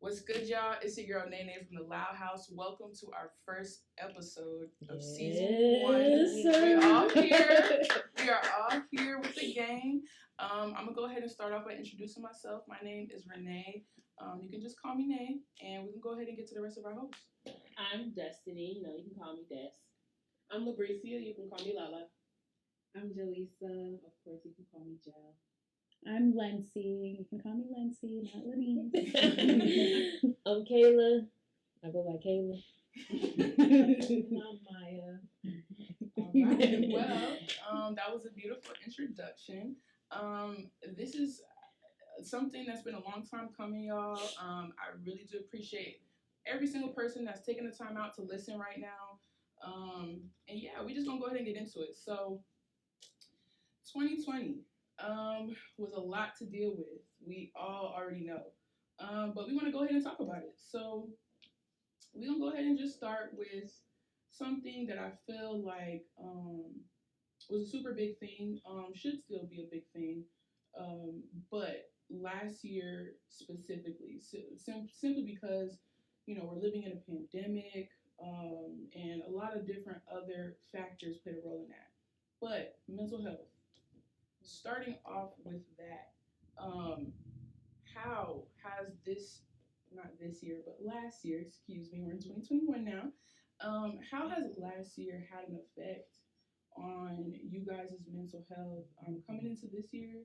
What's good, y'all? It's your girl Nene from the Loud House. Welcome to our first episode of season 1. We all here. We are all here with the gang. I'm gonna go ahead and start off by introducing myself. My name is Renee. You can just call me Nay, and we can go ahead and get to the rest of our hosts. I'm Destiny. You can call me Des. I'm Labricia. You can call me Lala. I'm Jaleesa. Of course, you can call me Jel. I'm Lency. You can call me Lency, not Lenise. I'm Kayla. I go by Kayla. And I'm Maya. All right. Well, that was a beautiful introduction. This is something that's been a long time coming, y'all. I really do appreciate every single person that's taking the time out to listen right now. And yeah, we just gonna go ahead and get into it. So, 2020 was a lot to deal with. We all already know, but we want to go ahead and talk about it. So, we're gonna go ahead and just start with something that I feel like was a super big thing. Should still be a big thing, but last year specifically, simply because we're living in a pandemic, and a lot of different other factors played a role in that. But mental health. Starting off with that, how has this, not this year, but last year, excuse me, we're in 2021 now. How has last year had an effect on you guys' mental health coming into this year?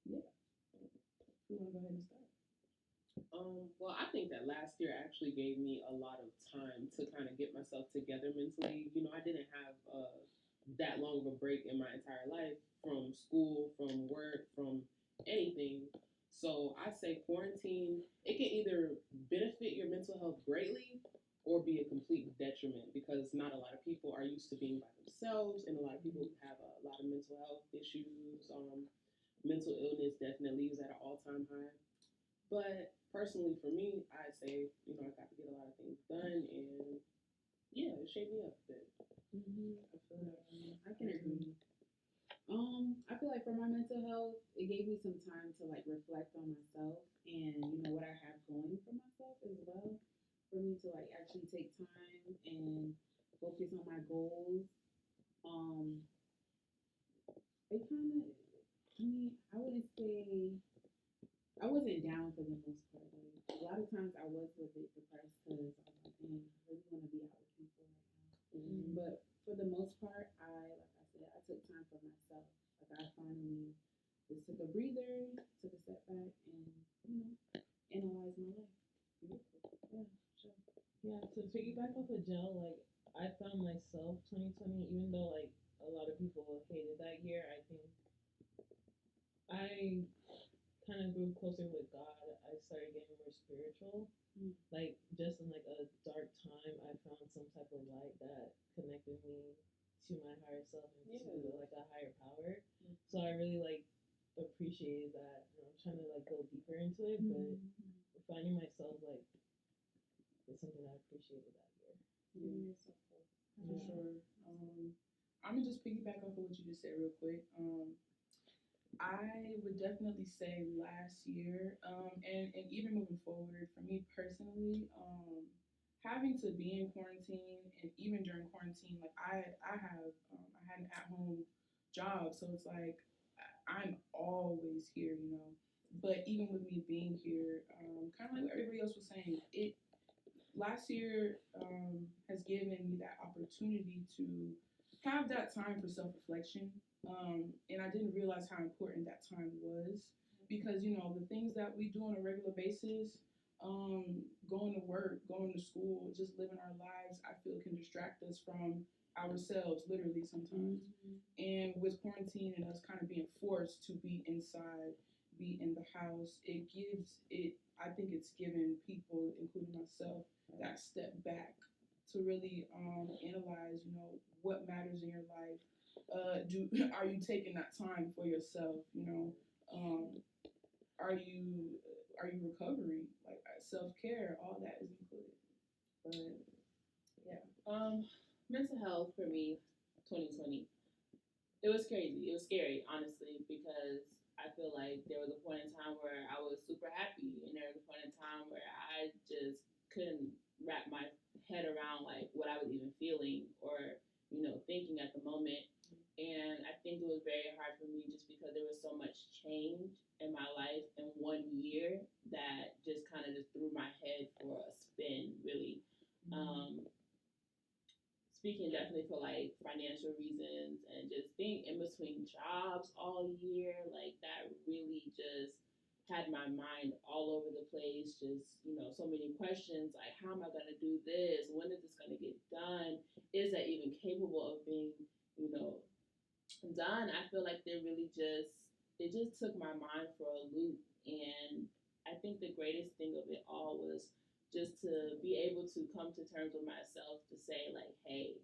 Yeah, we want to go ahead and start. Well, I think that last year actually gave me a lot of time to kind of get myself together mentally. I didn't have that long of a break in my entire life from school, from work, from anything. So I say quarantine, it can either benefit your mental health greatly or be a complete detriment because not a lot of people are used to being by themselves, and a lot of people have a lot of mental health issues. Mental illness definitely is at an all-time high. But personally, for me, I say, I got to get a lot of things done, and yeah, it shaped me up a bit. I feel that. I can agree. I feel like for my mental health, it gave me some time to like reflect on myself and what I have going for myself as well. For me to like actually take time and focus on my goals. It kind of, I wouldn't say I wasn't down for the most part. Like, a lot of times I was a bit depressed because I was like, dang, I really want to be out with people right now. But for the most part, like I said, I took time for myself. Like I finally just took a breather, took a step back, and analyzed my life. Yeah, sure. Yeah, to piggyback off of Jill, like I found myself 2020, even though like a lot of people hated that year, I think I kind of grew closer with God. I started getting more spiritual. Like just in like a dark time, I found some type of light that connected me to my higher self and to like a higher power. So I really like appreciated that. And I'm trying to like go deeper into it, but finding myself like is something I appreciated that year. For sure. I'm gonna just piggyback off of what you just said real quick. I would definitely say last year, and even moving forward, for me personally, having to be in quarantine and even during quarantine, like I had an at home job, so it's like I'm always here, But even with me being here, kind of like what everybody else was saying, it last year has given me that opportunity to have that time for self reflection. And I didn't realize how important that time was because, the things that we do on a regular basis, going to work, going to school, just living our lives, I feel can distract us from ourselves, literally sometimes. And with quarantine and us kind of being forced to be inside, be in the house, I think it's given people, including myself, that step back to really analyze, what matters in your life. Are you taking that time for yourself? Are you recovering? Like self care, all that is included. But yeah. Mental health for me, 2020. It was crazy. It was scary, honestly, because I feel like there was a point in time where I was super happy couldn't wrap my head around like what I was even feeling or thinking at the moment. And I think it was very hard for me just because there was so much change in my life in 1 year that just kind of just threw my head for a spin, really. Um, Speaking definitely for like financial reasons and just being in between jobs all year, like that really just had my mind all over the place. Just, so many questions like, how am I going to do this? When is this going to get done? Is that even capable of being, you know, done? I feel like it just took my mind for a loop. And I think the greatest thing of it all was just to be able to come to terms with myself to say like, hey,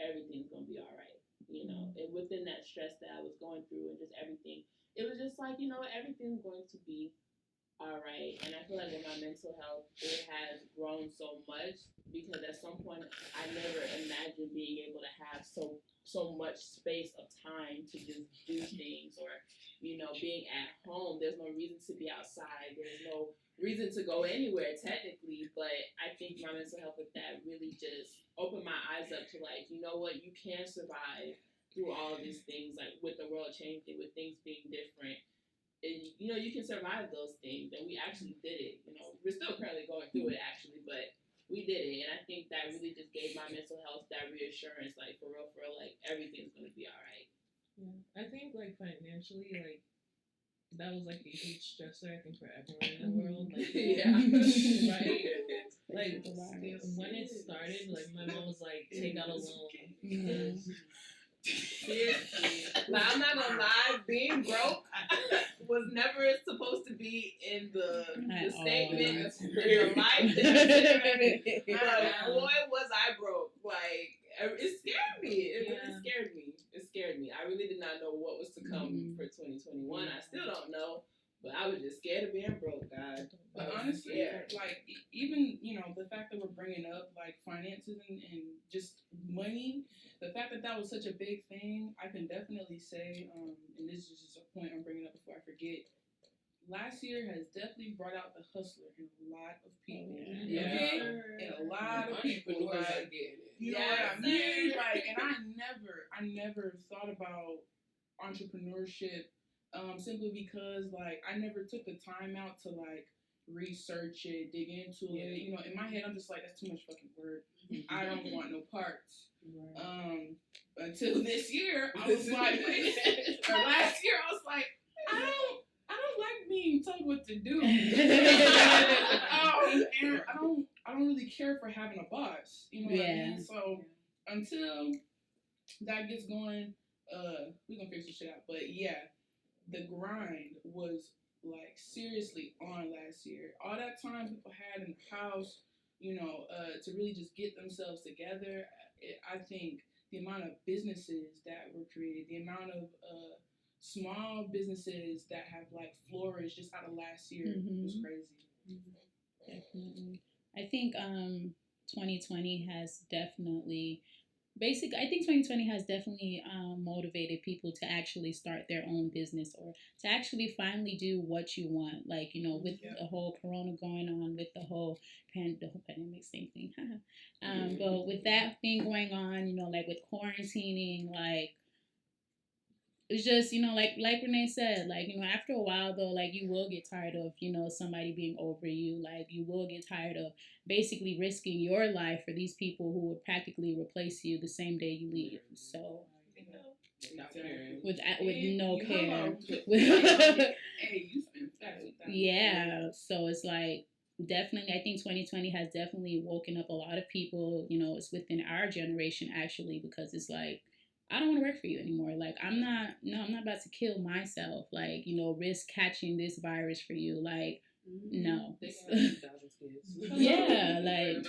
everything's gonna be all right. And within that stress that I was going through and just everything, it was just like, everything's going to be all right. And I feel like with my mental health, it has grown so much because at some point I never imagined being able to have so much space of time to just do things or being at home. There's no reason to be outside. There's no reason to go anywhere technically, but I think my mental health with that really just opened my eyes up to like, you know what, you can survive through all of these things, like with the world changing, with things being different. And you can survive those things, and we actually did it. We're still currently going through it actually, but we did it. And I think that really just gave my mental health that reassurance, like for real, like everything's gonna be all right. Yeah, I think like financially, like that was like a huge stressor. I think for everyone in the world, like Yeah. right. Like when it started, like my mom was like, take out a loan. Seriously. But I'm not gonna lie, being broke was never supposed to be in the statement, in the life that but boy, was I broke. Like, it scared me. It really scared me. It scared me. I really did not know what was to come for 2021. I still don't know. But I was just scared of being broke, God. But honestly, like, even, the fact that we're bringing up, like, finances and just money, the fact that was such a big thing, I can definitely say, and this is just a point I'm bringing up before I forget, last year has definitely brought out the hustler in a lot of people. Yeah. Okay? And a lot of people, like, you know what I mean? Like, and I never thought about entrepreneurship simply because, like, I never took the time out to, like, research it, dig into it. In my head, I'm just like, that's too much fucking work. I don't want no parts. Until this year, I was like, or last year, I was like, I don't like being told what to do. And I don't really care for having a boss. You know what I mean? So until that gets going, we're gonna figure some shit out. But yeah, the grind was like seriously on last year. All that time people had in the house, to really just get themselves together. I think the amount of businesses that were created, the amount of small businesses that have like flourished just out of last year was crazy. Definitely. I think 2020 has definitely I think 2020 has definitely motivated people to actually start their own business or to actually finally do what you want. Like, with the whole corona going on, with the whole pandemic, same thing. But with that thing going on, like with quarantining, like, it's just, like Renee said, like, after a while though, like you will get tired of, somebody being over you. Like you will get tired of basically risking your life for these people who would practically replace you the same day you leave. So with no care. Hey, you spent yeah. So it's like definitely, I think 2020 has definitely woken up a lot of people. It's within our generation actually, because it's like, I don't want to work for you anymore. Like, I'm not about to kill myself. Like, risk catching this virus for you. Like, no. Yeah, like.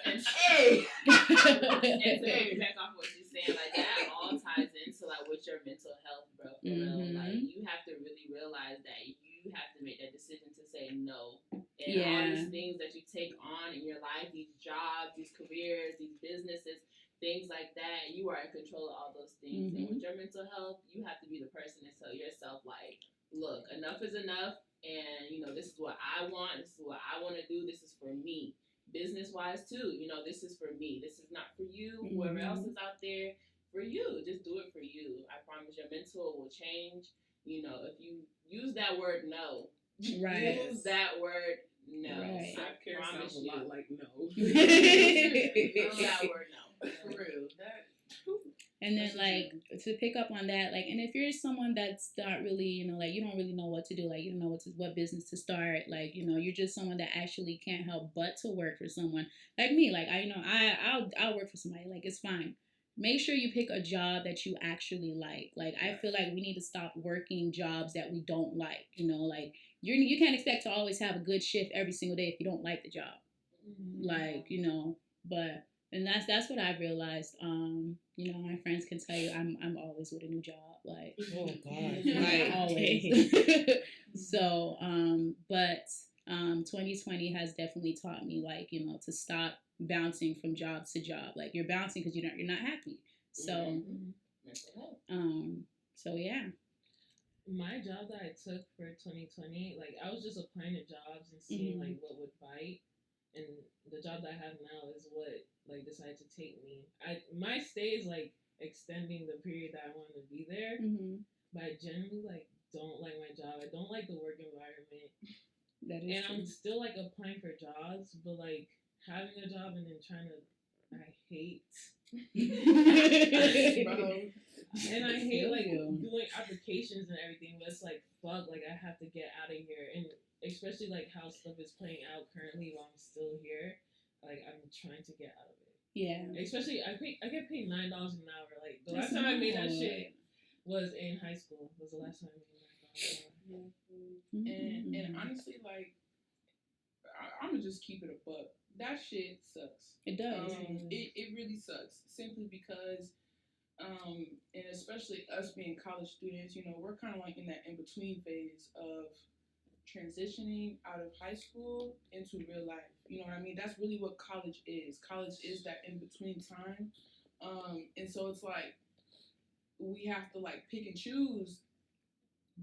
And to piggyback off what you're saying, like, that all ties into, like, with your mental health, bro. For real. Like, you have to really realize that you have to make that decision to say no. And all these things that you take on in your life, these jobs, these careers, these businesses, things like that, you are in control of all those things. And with your mental health, you have to be the person to tell yourself, like, look, enough is enough. and this is what I want. This is what I want to do. This is for me, business wise too. This is for me. This is not for you. Whoever else is out there, for you. Just do it for you. I promise your mental will change. If you use that word no, Right. use that word no. Right. I promise sounds you. a lot like no. Use that word no. For real. And then, That's like, to pick up on that, like, and if you're someone that's not really, like, you don't really know what to do, like, you don't know what business to start, like, you're just someone that actually can't help but to work for someone, like me, like, I'll work for somebody, like, it's fine. Make sure you pick a job that you actually like. Like, I feel like we need to stop working jobs that we don't like, like, you can't expect to always have a good shift every single day if you don't like the job. Like, but... And that's what I've realized. My friends can tell you I'm always with a new job. Like, oh god, like always. So, but 2020 has definitely taught me, like, to stop bouncing from job to job. Like, you're bouncing because you're not happy. So, so yeah. My job that I took for 2020, like, I was just applying to jobs and seeing like what would bite. And the job that I have now is what like decided to take me. My stay is like extending the period that I want to be there, but I generally like don't like my job. I don't like the work environment. That is true. I'm still like applying for jobs, but like having a job and then I hate. And I hate like doing applications and everything, but it's like fuck, like I have to get out of here. And especially like how stuff is playing out currently while I'm still here, like I'm trying to get out of it. Yeah. Especially I get paid $9 an hour. Like the last time I made that shit was in high school. Was the last time I made $9 an hour. And honestly, like I'm gonna just keep it a buck. That shit sucks. It does. It really sucks. Simply because, and especially us being college students, we're kind of like in that in between phase of transitioning out of high school into real life. You know what I mean? That's really what college is. College is that in between time. And so it's like we have to like pick and choose.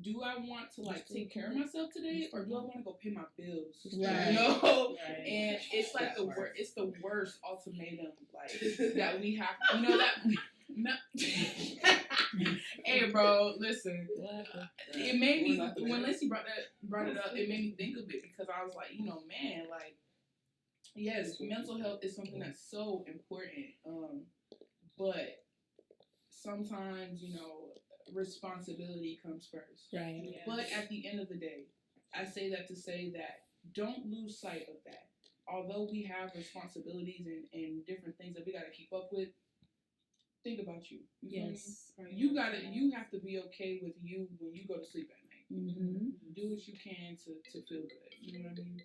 Do I want to like take care of myself today, or do I want to go pay my bills? Right. Right. And it's like it's the worst ultimatum like that we have. That. No. Hey, bro, listen. It made me when Lacey brought it up. It made me think of it because I was like, man, like, yes, mental health is something that's so important. But sometimes, responsibility comes first. Right. Yeah. But at the end of the day, I say that to say that don't lose sight of that. Although we have responsibilities and different things that we got to keep up with. Think about you. Yes. You have to be okay with you when you go to sleep at night. Do what you can to feel good. You know what I mean?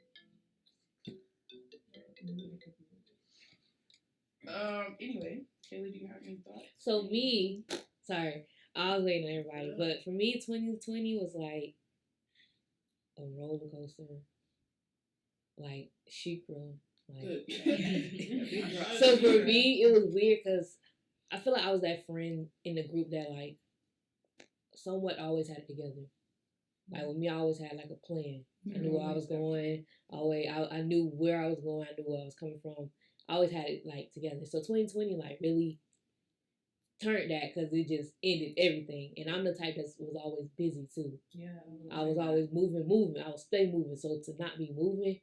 Anyway, Kayla, do you have any thoughts? So sorry, I was waiting on everybody, but for me, 2020 was like a roller coaster, like Shikra. Like, so for me, it was weird because I feel like I was that friend in the group that like somewhat always had it together. Like with me, I always had like a plan. I knew where I was going. I knew where I was going. I knew where I was coming from. I always had it like together. So 2020 like really turned that because it just ended everything. And I'm the type that was always busy too. Yeah. I was always moving. I would stay moving. So to not be moving,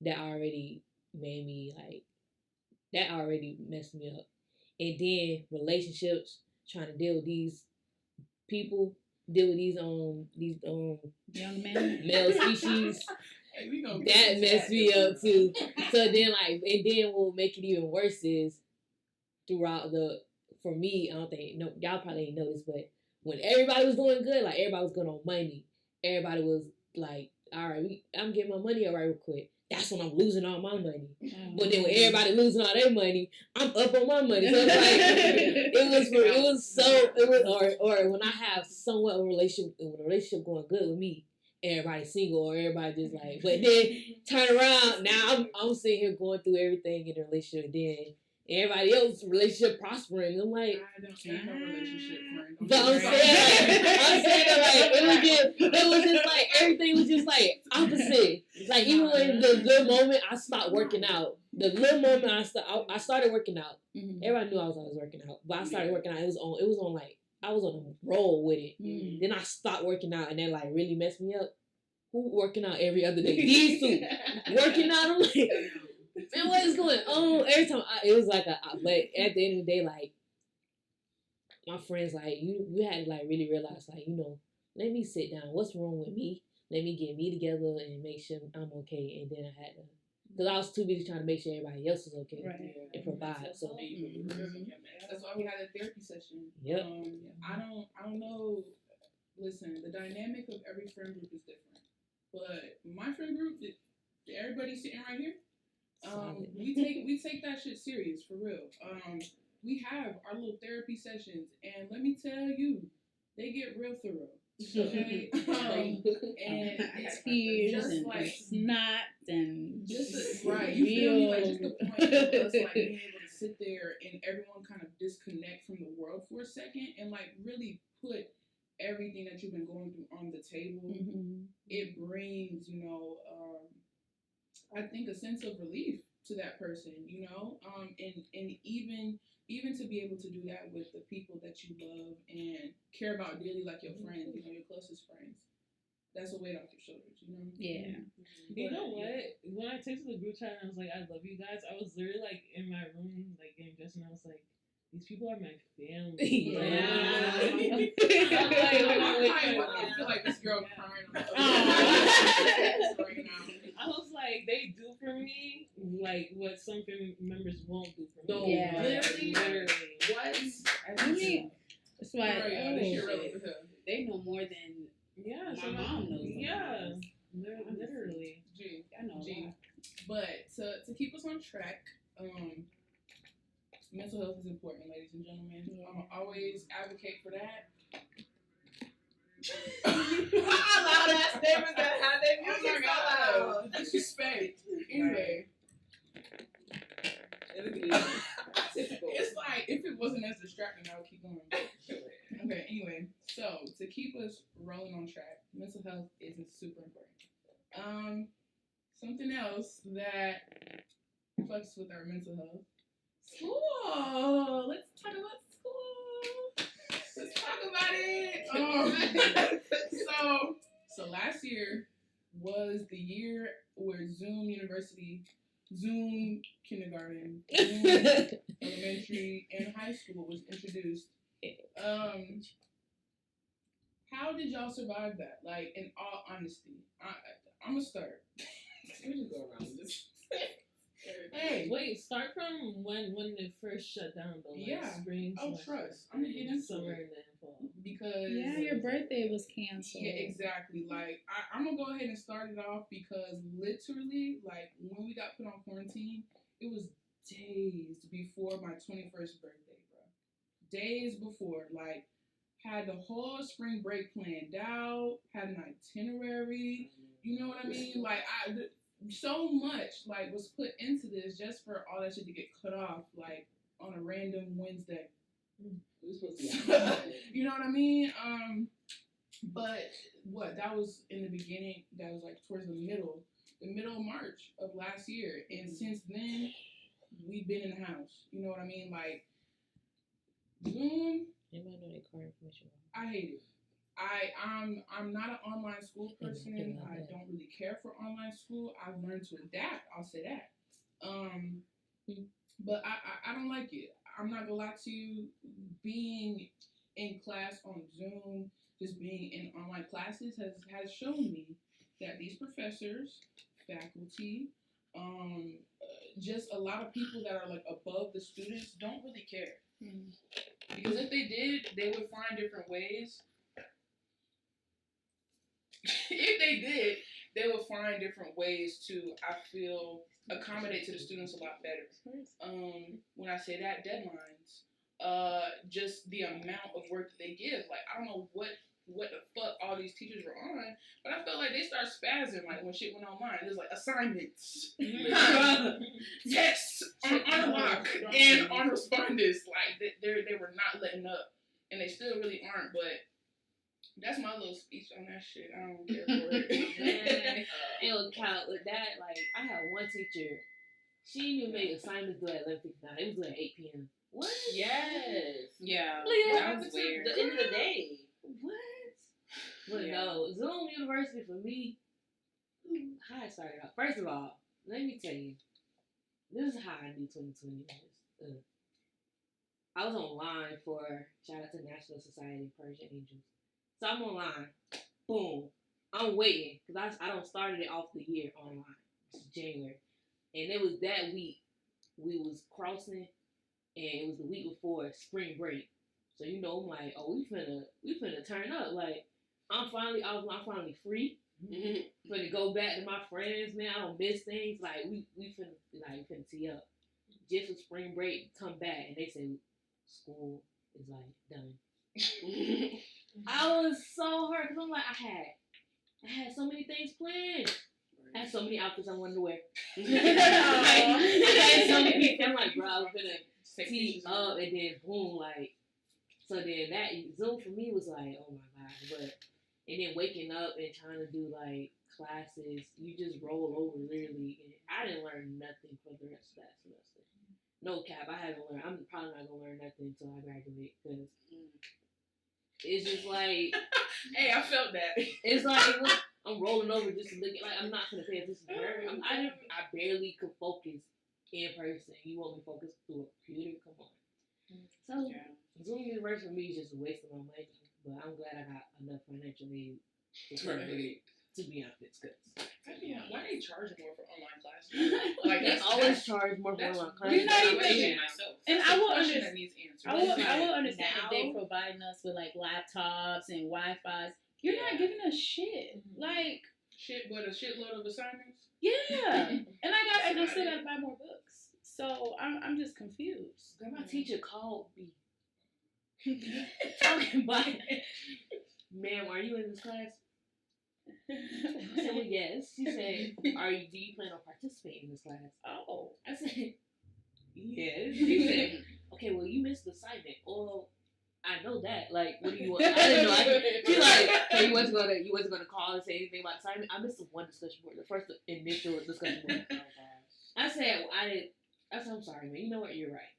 that already made me like, that already messed me up. And then relationships, trying to deal with these people, deal with these young men, male species. Hey, that messed me up too. So then and then what will make it even worse is throughout for me, I don't think y'all probably ain't noticed, but when everybody was doing good, like everybody was good on money, everybody was like, all right, I'm getting my money all right real quick. That's when I'm losing all my money. But then when everybody losing all their money, I'm up on my money. So it's like or when I have somewhat of a relationship going good with me, everybody's single or everybody just like, but then turn around, now I'm sitting here going through everything in a relationship, and then everybody else relationship prospering. I'm like, I don't ain't no relationship friend. but I'm saying that like it was just like everything was just like opposite. Like even when the little moment I stopped working out, the little moment I started working out. Everybody knew I was always working out, but I started working out. It was on like I was on a roll with it. Then I stopped working out, and that like really messed me up. Who working out every other day? These two working out. I'm like, man, what is going on? Every time it was like but at the end of the day, like my friends, like you had to like really realize, like let me sit down. What's wrong with me? Let me get me together and make sure I'm okay. And then I had to, because I was too busy trying to make sure everybody else was okay and provide. So that's why we had a therapy session. Yep. I don't know. Listen, the dynamic of every friend group is different. But my friend group, everybody sitting right here, we take that shit serious for real. We have our little therapy sessions, and let me tell you, they get real thorough. Okay, and tears just and like snot and just right, you feel me? Like just the point of us like being able to sit there and everyone kind of disconnect from the world for a second and like really put everything that you've been going through on the table. It brings, I think a sense of relief to that person, and even to be able to do that with the people that you love and care about dearly, like your friends, your closest friends. That's a weight off your shoulders, Yeah. You know what? When I texted the group chat and I was like, I love you guys, I was literally like in my room, like getting dressed, and I was like, these people are my family. Yeah. I feel like this girl crying. I was like, they do for me like what some family members won't do for me. No, literally. What? I mean, that's why they know more than my mom knows. Yeah, literally. I know. But to keep us on track, mental health is important, ladies and gentlemen. I'm always advocate for that. Loud ass neighbors that have their music so loud. Disrespect. Anyway. It's like, if it wasn't as distracting, I would keep going. Okay, anyway. So, to keep us rolling on track, mental health is super important. Something else that fucks with our mental health. School! Let's talk about school! Let's talk about it! So last year was the year where Zoom University, Zoom Kindergarten, Zoom Elementary, and High School was introduced. How did y'all survive that? Like, in all honesty, I'm gonna start. Let me just go around this. Hey, wait, start from when it first shut down though. Like spring. Oh, trust. I'm gonna get into summer it. And then fall. Because your birthday was canceled. Yeah, exactly. Like I'm gonna go ahead and start it off because literally, like when we got put on quarantine, it was days before my 21st birthday, bro. Days before, like had the whole spring break planned out, had an itinerary. You know what I mean? Like so much like was put into this just for all that shit to get cut off like on a random Wednesday. You know what I mean? But that was in the beginning. That was like towards the middle of March of last year, and since then we've been in the house. You know what I mean? Like Zoom. Anybody know that car information? I hate it. I'm not an online school person. I don't really care for online school. I've learned to adapt. I'll say that. But I don't like it. I'm not gonna lie to you. Being in class on Zoom, just being in online classes has shown me that these professors, faculty, just a lot of people that are like above the students don't really care. Because if they did, they would find different ways. If they did, they would find different ways to, I feel, accommodate to the students a lot better. When I say that, deadlines, just the amount of work that they give. Like, I don't know what what the fuck all these teachers were on, but I felt like they started spazzing like when shit went online. There's like assignments, tests on unlock and on responders. Like they were not letting up, and they still really aren't. But that's my little speech on that shit. I don't care for it. Man, it'll count with that. Like, I had one teacher. She didn't even make assignments due at 11:59. It was due at 8 p.m. What? Yes. Yeah. That was weird. The end of the day. What? But no, Zoom University for me, how I started out. First of all, let me tell you, this is how I knew 2020 was. I was online for, shout out to National Society of Persian Angels. So I'm online. Boom. I'm waiting, because I don't started it off the year online. It's January. And it was that week we was crossing, and it was the week before spring break. So I'm like, oh, we finna turn up. Like, I'm finally free. Finna go back to my friends, man. I don't miss things. Like, we finna tee up. Just for spring break, come back, and they say school is like done. I was so hurt because I'm like, I had so many things planned. I had so many outfits I wanted to wear. I had so many. I'm like, bro, I was gonna tee up, and then boom, like. So then that Zoom for me was like, oh my god, and then waking up and trying to do like classes, you just roll over literally, and I didn't learn nothing for the rest of that semester. No cap, I haven't learned. I'm probably not gonna learn nothing until I graduate because it's just like, hey, I felt that. It's like I'm rolling over just to look at, like, I'm not gonna pay attention to her. I barely could focus in person. You want me to focus through a computer? Come on. So Zoom University for me is just a waste of my money, but I'm glad I got enough financial aid to be honest. Why they charge more for online classes? Like, they always charge more for online classes. You're not even, myself. and I will understand. I will understand if they providing us with like laptops and Wi-Fi's. You're not giving us shit. Like shit, but a shitload of assignments. Yeah, and I still gotta buy more books. So I'm just confused. Girl, my teacher called me. Talking about it. Ma'am, are you in this class? I said, well, yes. She said, do you plan on participating in this class? Oh. I said, yes. She said, okay, well, you missed the assignment. Oh, I know that. Like, what do you want? I didn't know. She's like, hey, you wasn't gonna call and say anything about the assignment. I missed the one discussion board, the first initial discussion board. I said, I'm sorry, man. You know what? You're right.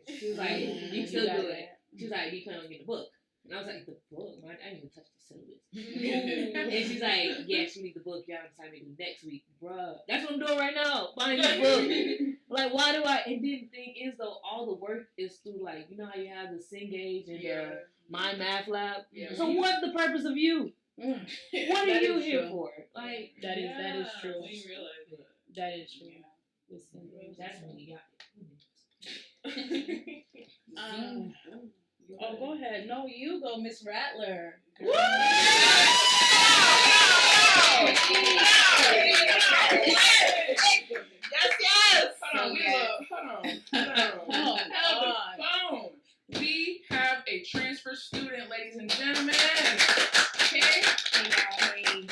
She was like, you still do it. She was like, do you plan on getting the book? And I was like, the book? I didn't even touch the syllabus. And she's like, yes, you need the book. Y'all have time to do next week. Bruh, that's what I'm doing right now. Buying the book. Like, why do I? And then the thing is, though, all the work is through, like, you know how you have the Cengage and the My Math Lab? Yeah. So what's the purpose of you? What are you here for? Like, that is true. I didn't realize that. That is true. Yeah. That's when you got Oh, go ahead. No, you go, Miss Rattler. Woo! Yes. Hold on. We have a transfer student, ladies and gentlemen. Okay.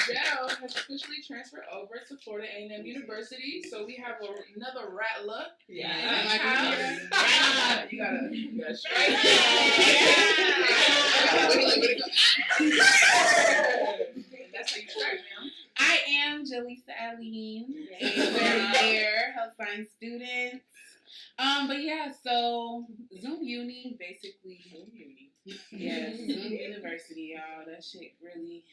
Dell has officially transferred over to Florida A&M University, so we have another Rattler. Yeah. You gotta strike. That's how you strike, man. I am Jaleesa Aline, a very health science student. But yeah, so Zoom Uni, basically. Yes, Zoom University, y'all. That shit really,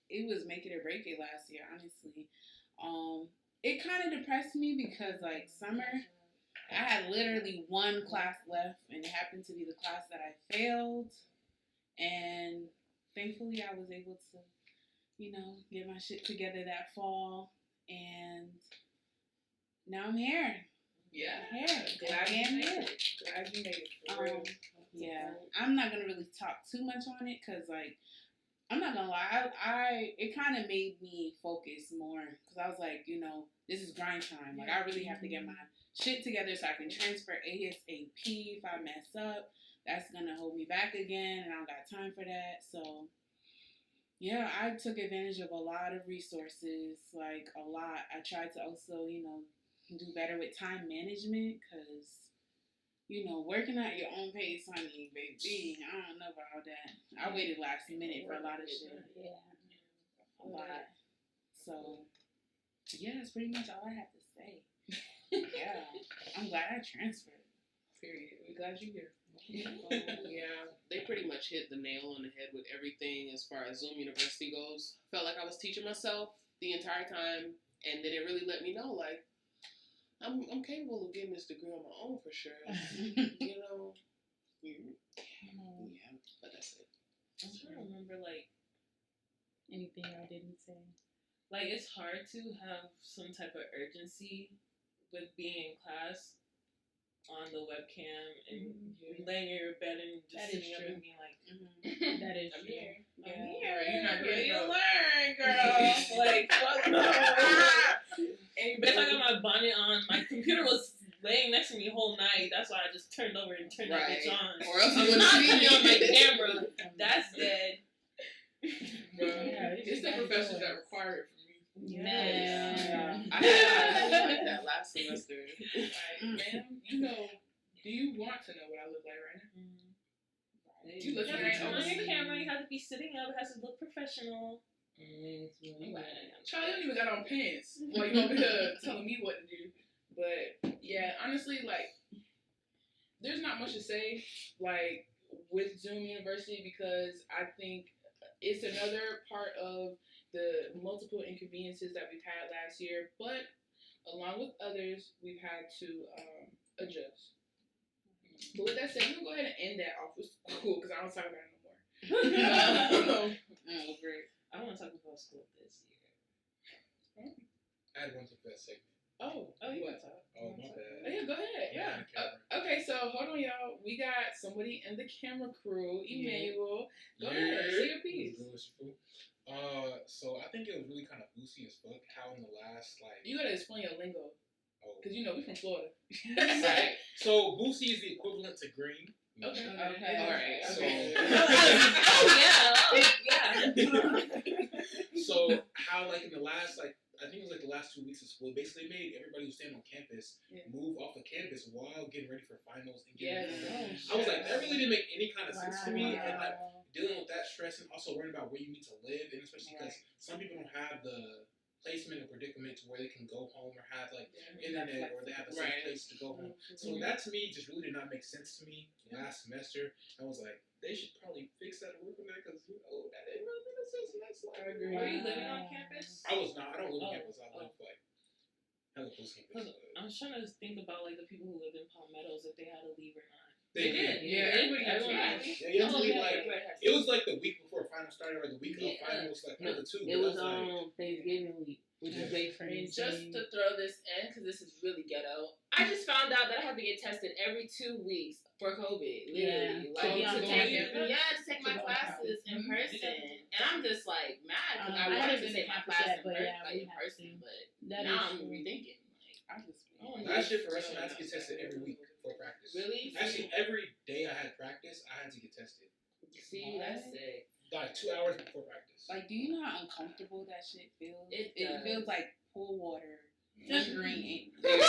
it was make it or break it last year, honestly. It kind of depressed me because, like, summer, I had literally one class left, and it happened to be the class that I failed. And thankfully, I was able to, get my shit together that fall. And now I'm here. Yeah. I'm here. Glad you made it. For real. Yeah. I'm not going to really talk too much on it because, like, I'm not going to lie. It kind of made me focus more because I was like, this is grind time. Like, I really have to get my shit together so I can transfer ASAP. If I mess up, that's going to hold me back again, and I don't got time for that. So, Yeah, I took advantage of a lot of resources, like a lot. I tried to also, do better with time management because, working at your own pace, honey, baby, I don't know about that. I waited last minute for a lot of shit. Yeah. A lot. So, yeah, that's pretty much all I have to say. Yeah, I'm glad I transferred. Period. We're glad you're here. Yeah, they pretty much hit the nail on the head with everything as far as Zoom University goes. Felt like I was teaching myself the entire time, and then it really let me know, like, I'm capable of getting this degree on my own for sure. You know? Yeah, but that's it. I'm trying to remember, like, Anything I didn't say. like it's hard to have some type of urgency with being in class on the webcam and laying in your bed and just That is sitting up true. and being like, That is I'm true. here. yeah, You're not getting you no- learn, girl. Like, fuck no. Bitch, I got my bonnet on. My computer was laying next to me the whole night. That's why I just turned over and turned that bitch on. Or else I'm you not wouldn't putting see it on my me. camera. That's dead. Bro, Yeah, it's the professors that require it for me. Yeah. I had like that last semester. Like, ma'am, do you want to know what I look like right now? You You looking have to at turn on your me? camera. You have to be sitting up. It has to look professional. Child, you don't even got on pants. Like, you over here telling me what to do. But, yeah, honestly, like, there's not much to say, like, with Zoom University because I think it's another part of the multiple inconveniences that we've had last year. But, along with others, we've had to adjust. But with that said, I'm going to go ahead and end that off with school because I don't talk about it no more. I'm over it. I want to talk about school this year. I had one thing for that segment. Oh, you what? can talk. Oh, my Oh, bad. yeah, go ahead. Yeah. Okay, so hold on, y'all. We got somebody in the camera crew, Emmanuel. Go ahead, say your piece. So I think it was really kind of boozy as fuck how in the last, like... You gotta explain your lingo. Oh. Because, we from Florida. Right. So boozy is the equivalent to green. Okay. All right. So... So how, like, in the last, like, I think it was like the last 2 weeks of school, basically made everybody who's staying on campus move off of campus while getting ready for finals and getting ready for I was like, that really didn't make any kind of sense to me. And like dealing with that stress and also worrying about where you need to live, and especially because some people don't have the placement or predicament to where they can go home or have like internet or they have a safe place to go home. So that to me just really did not make sense to me last semester. I was like, they should probably fix that or work on that because that didn't really make sense. And that's like, I agree. Were you living on campus? I was not. I don't live on campus. I live like hella close campus. I was trying to think about like the people who lived in Palmettos if they had to leave or not. They did. Yeah, everybody had to leave. Yeah, you have to leave like it was like the week before finals started or the week of finals, like one of the two. It was Thanksgiving week, which is great for me. Just to throw this in, because this is really ghetto, I just found out that I have to get tested every 2 weeks for COVID. Literally, to take my classes in person, and I'm just like mad because I wanted to take my class in person, but now I'm rethinking. That shit for wrestling, I had to get tested every week for practice. Really? Actually, every day I had practice, I had to get tested. See, that's sick. Like 2 hours before practice. Like, do you know how uncomfortable that shit feels? It feels like pool water. Green. Yeah.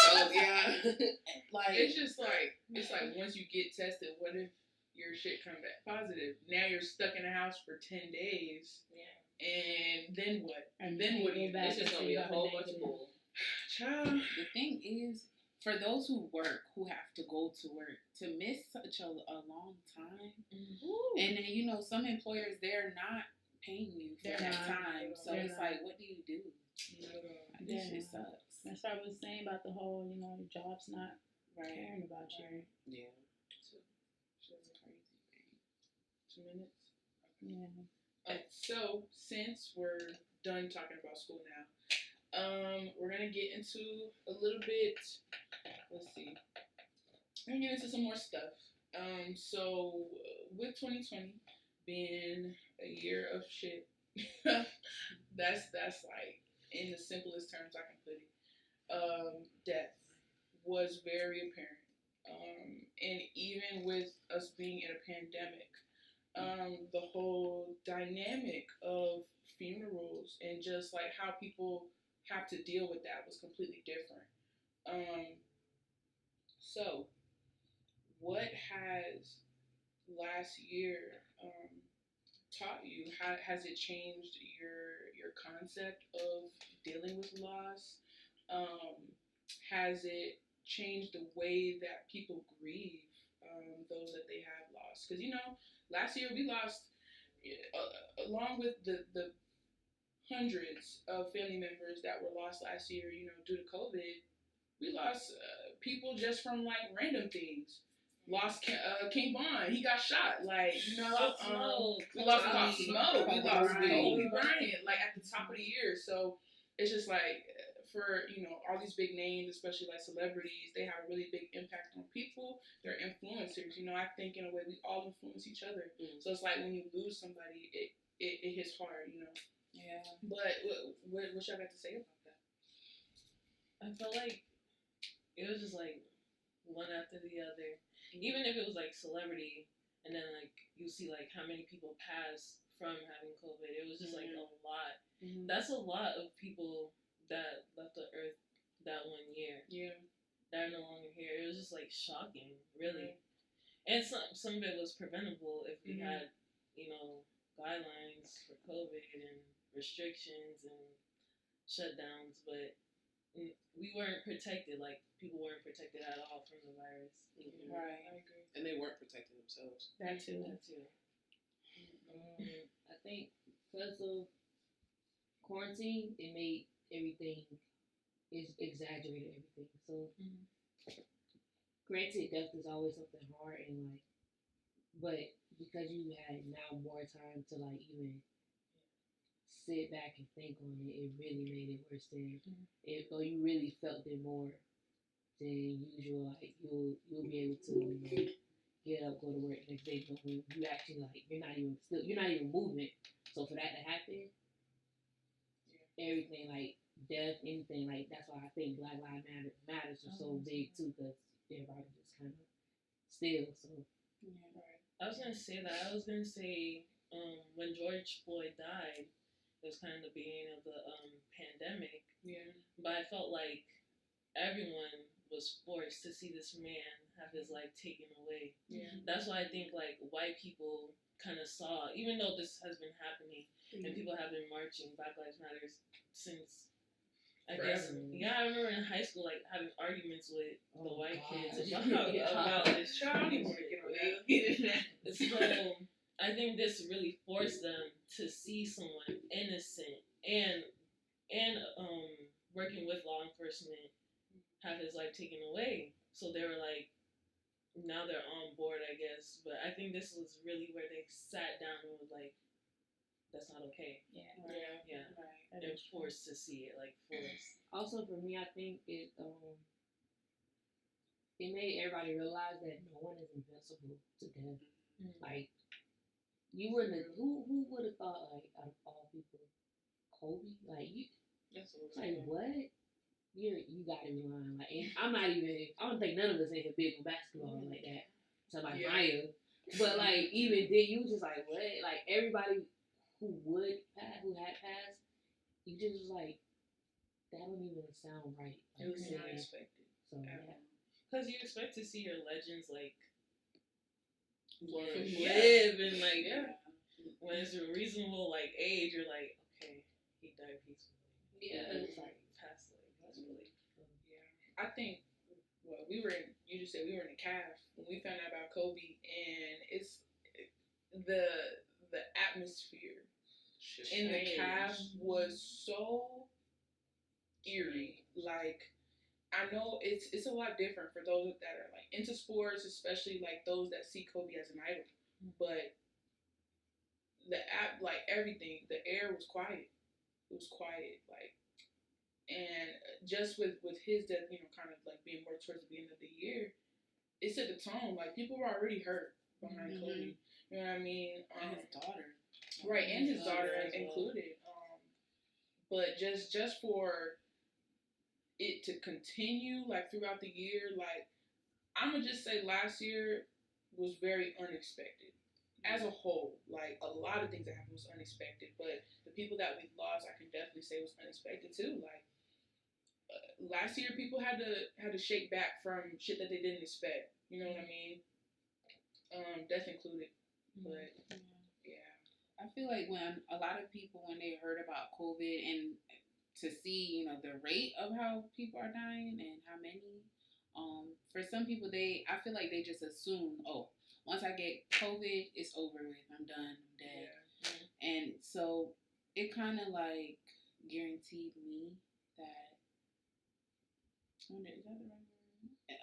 Like it's like once you get tested, what if your shit come back positive? Now you're stuck in the house for 10 days. Yeah. And then what? And then what do you do? It's just gonna be a whole bunch of bull. Child. The thing is, for those who work, who have to go to work, to miss such a long time, and then some employers, they're not paying you for that time, so it's like, what do you do? This shit sucks. That's what I was saying about the whole, the job's not caring about you. Yeah. That's crazy. 2 minutes. Yeah. So since we're done talking about school now, we're gonna get into a little bit. Let's see. We're gonna get into some more stuff. So with 2020 being a year of shit, that's like in the simplest terms I can put it. Death was very apparent. And even with us being in a pandemic, The whole dynamic of funerals and just like how people have to deal with that was completely different. Um, so, what has last year taught you? How has it changed your concept of dealing with loss? Has it changed the way that people grieve those that they have lost? Because last year we lost, along with the hundreds of family members that were lost last year, due to COVID. We lost people just from like random things. Lost King Von. He got shot. Like, we lost Pop Smoke. We lost Kobe Bryant. Like at the top of the year. So it's just like for all these big names, especially like celebrities, they have a really big impact on people. They're influencers. I think in a way we all influence each other. So it's like when you lose somebody, it hits hard. Yeah. But what y'all got to say about that? I felt like it was just like one after the other. Even if it was like celebrity, and then like you see like how many people pass from having COVID, it was just like a lot. Mm-hmm. That's a lot of people that left the earth that 1 year. Yeah. That are no longer here. It was just like shocking, really. And some of it was preventable if we had, guidelines for COVID and restrictions and shutdowns, but we weren't protected. Like people weren't protected at all from the virus. Mm-hmm. Right, I agree. And they weren't protecting themselves. That too. I think because of quarantine, it made everything exaggerated everything. So, granted, death is always something hard and like, but because you had now more time to like even sit back and think on it, it really made it worse than or you really felt it more than usual. Like you'll be able to get up, go to work next day, but when you actually like you're not even moving. So for that to happen, everything like death, anything like that's why I think Black Lives Matters are so big too, because everybody just kind of still. So I was gonna say that. I was gonna say when George Floyd died, it was kind of the beginning of the pandemic. Yeah. But I felt like everyone was forced to see this man have his life taken away. Yeah. That's why I think like white people kind of saw, even though this has been happening and people have been marching Black Lives Matter since I guess I remember in high school like having arguments with the white kids about this. I don't even want to get on that. So I think this really forced them to see someone innocent and working with law enforcement have his life taken away. So they were like, now they're on board, I guess. But I think this was really where they sat down and was like, that's not okay. Yeah. And they're forced to see it, like forced. Also, for me, I think it made everybody realize that no one is invincible to death. Mm-hmm. Like, you wouldn't. Who would have thought like out of all people, Kobe? Like you. That's like what? You got it wrong. Like I'm not even. I don't think none of us in here big on basketball like that. So like Maya, but like even then, you was just like what? Like everybody who had passed, you just was like that don't even sound right. Like, it was not expected. So because you expect to see your legends like live and like when it's a reasonable like age, you're like okay, he died peacefully. It's like past like that's really I think you just said we were in the CAF when we found out about Kobe, and it's the atmosphere in the CAF was so eerie. Like I know it's a lot different for those that are like into sports, especially like those that see Kobe as an idol. But like everything, the air was quiet. It was quiet, like, and just with his death, kind of like being more towards the beginning of the year, it set the tone. Like people were already hurt behind Kobe. You know what I mean? And his daughter, right, and his daughter included. But just for it to continue like throughout the year, like I'm gonna just say last year was very unexpected. as a whole, like a lot of things that happened was unexpected, but the people that we lost, I can definitely say was unexpected too. Like last year, people had to shake back from shit that they didn't expect. You know what I mean? Death included, but yeah. I feel like when a lot of people, when they heard about COVID and to see, you know, the rate of how people are dying and how many, for some people, I feel like they just assume, oh, once I get COVID, it's over with. I'm done. I'm dead. Yeah. And so it kind of like guaranteed me that, is that the right word?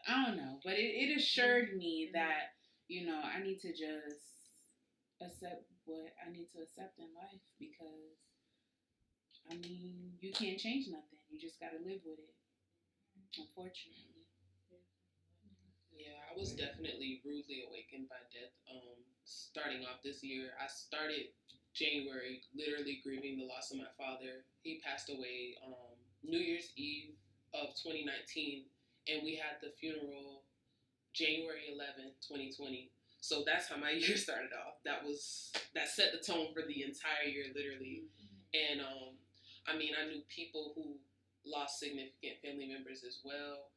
I don't know, but it assured me that, you know, I need to just accept what I need to accept in life because, I mean, you can't change nothing. You just got to live with it, unfortunately. Yeah, I was definitely rudely awakened by death. Starting off this year, I started January literally grieving the loss of my father. He passed away New Year's Eve of 2019, and we had the funeral January 11th, 2020. So that's how my year started off. That set the tone for the entire year, literally. And I mean, I knew people who lost significant family members as well.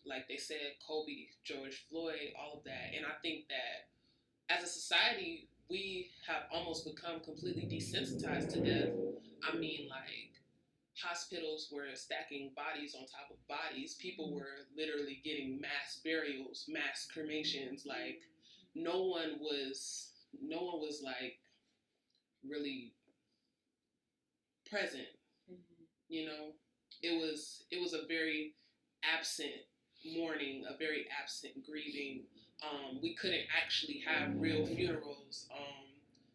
Like they said, Kobe, George Floyd, all of that. And I think that as a society, we have almost become completely desensitized to death. I mean, like, hospitals were stacking bodies on top of bodies. People were literally getting mass burials, mass cremations. Like, no one was like really present. You know, it was a very absent mourning, a very absent grieving. We couldn't actually have real funerals,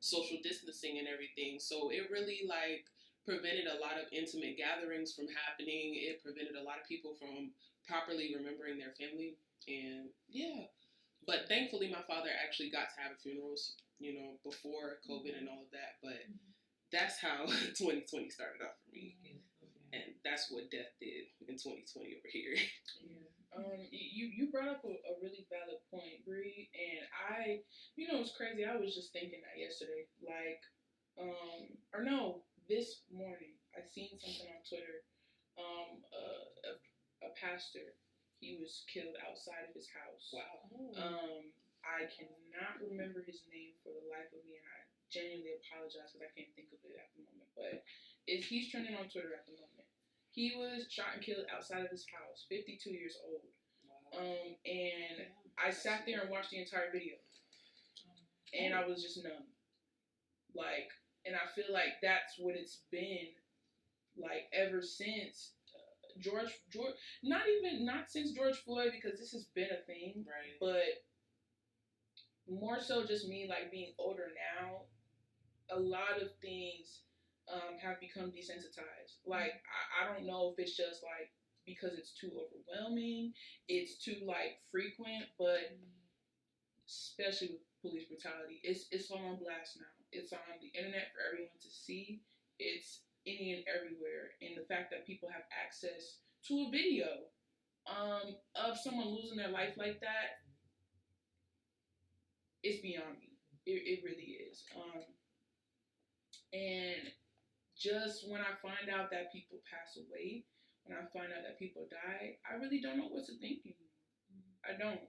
social distancing and everything. So it really like prevented a lot of intimate gatherings from happening. It prevented a lot of people from properly remembering their family. And yeah, but thankfully my father actually got to have funerals, you know, before COVID and all of that. But that's how 2020 started off for me. And that's what death did in 2020 over here. Yeah. You brought up a really valid point, Bree, and it's crazy. I was just thinking that yesterday, like, or no, this morning, I seen something on Twitter. A pastor, he was killed outside of his house. Wow. I cannot remember his name for the life of me, and I genuinely apologize because I can't think of it at the moment. But he's trending on Twitter at the moment. He was shot and killed outside of his house, 52 years old. Wow. And I sat there and watched the entire video. And I was just numb. Like, and I feel like that's what it's been, like, ever since George, not since George Floyd, because this has been a thing. Right. But more so just me, like, being older now, a lot of things have become desensitized. Like, I don't know if it's just, like, because it's too overwhelming, it's too, like, frequent, but especially with police brutality, it's on blast now. It's on the internet for everyone to see. It's any and everywhere. And the fact that people have access to a video of someone losing their life like that, it's beyond me. It really is. And just when I find out that people pass away, when I find out that people die, I really don't know what to think anymore. I don't.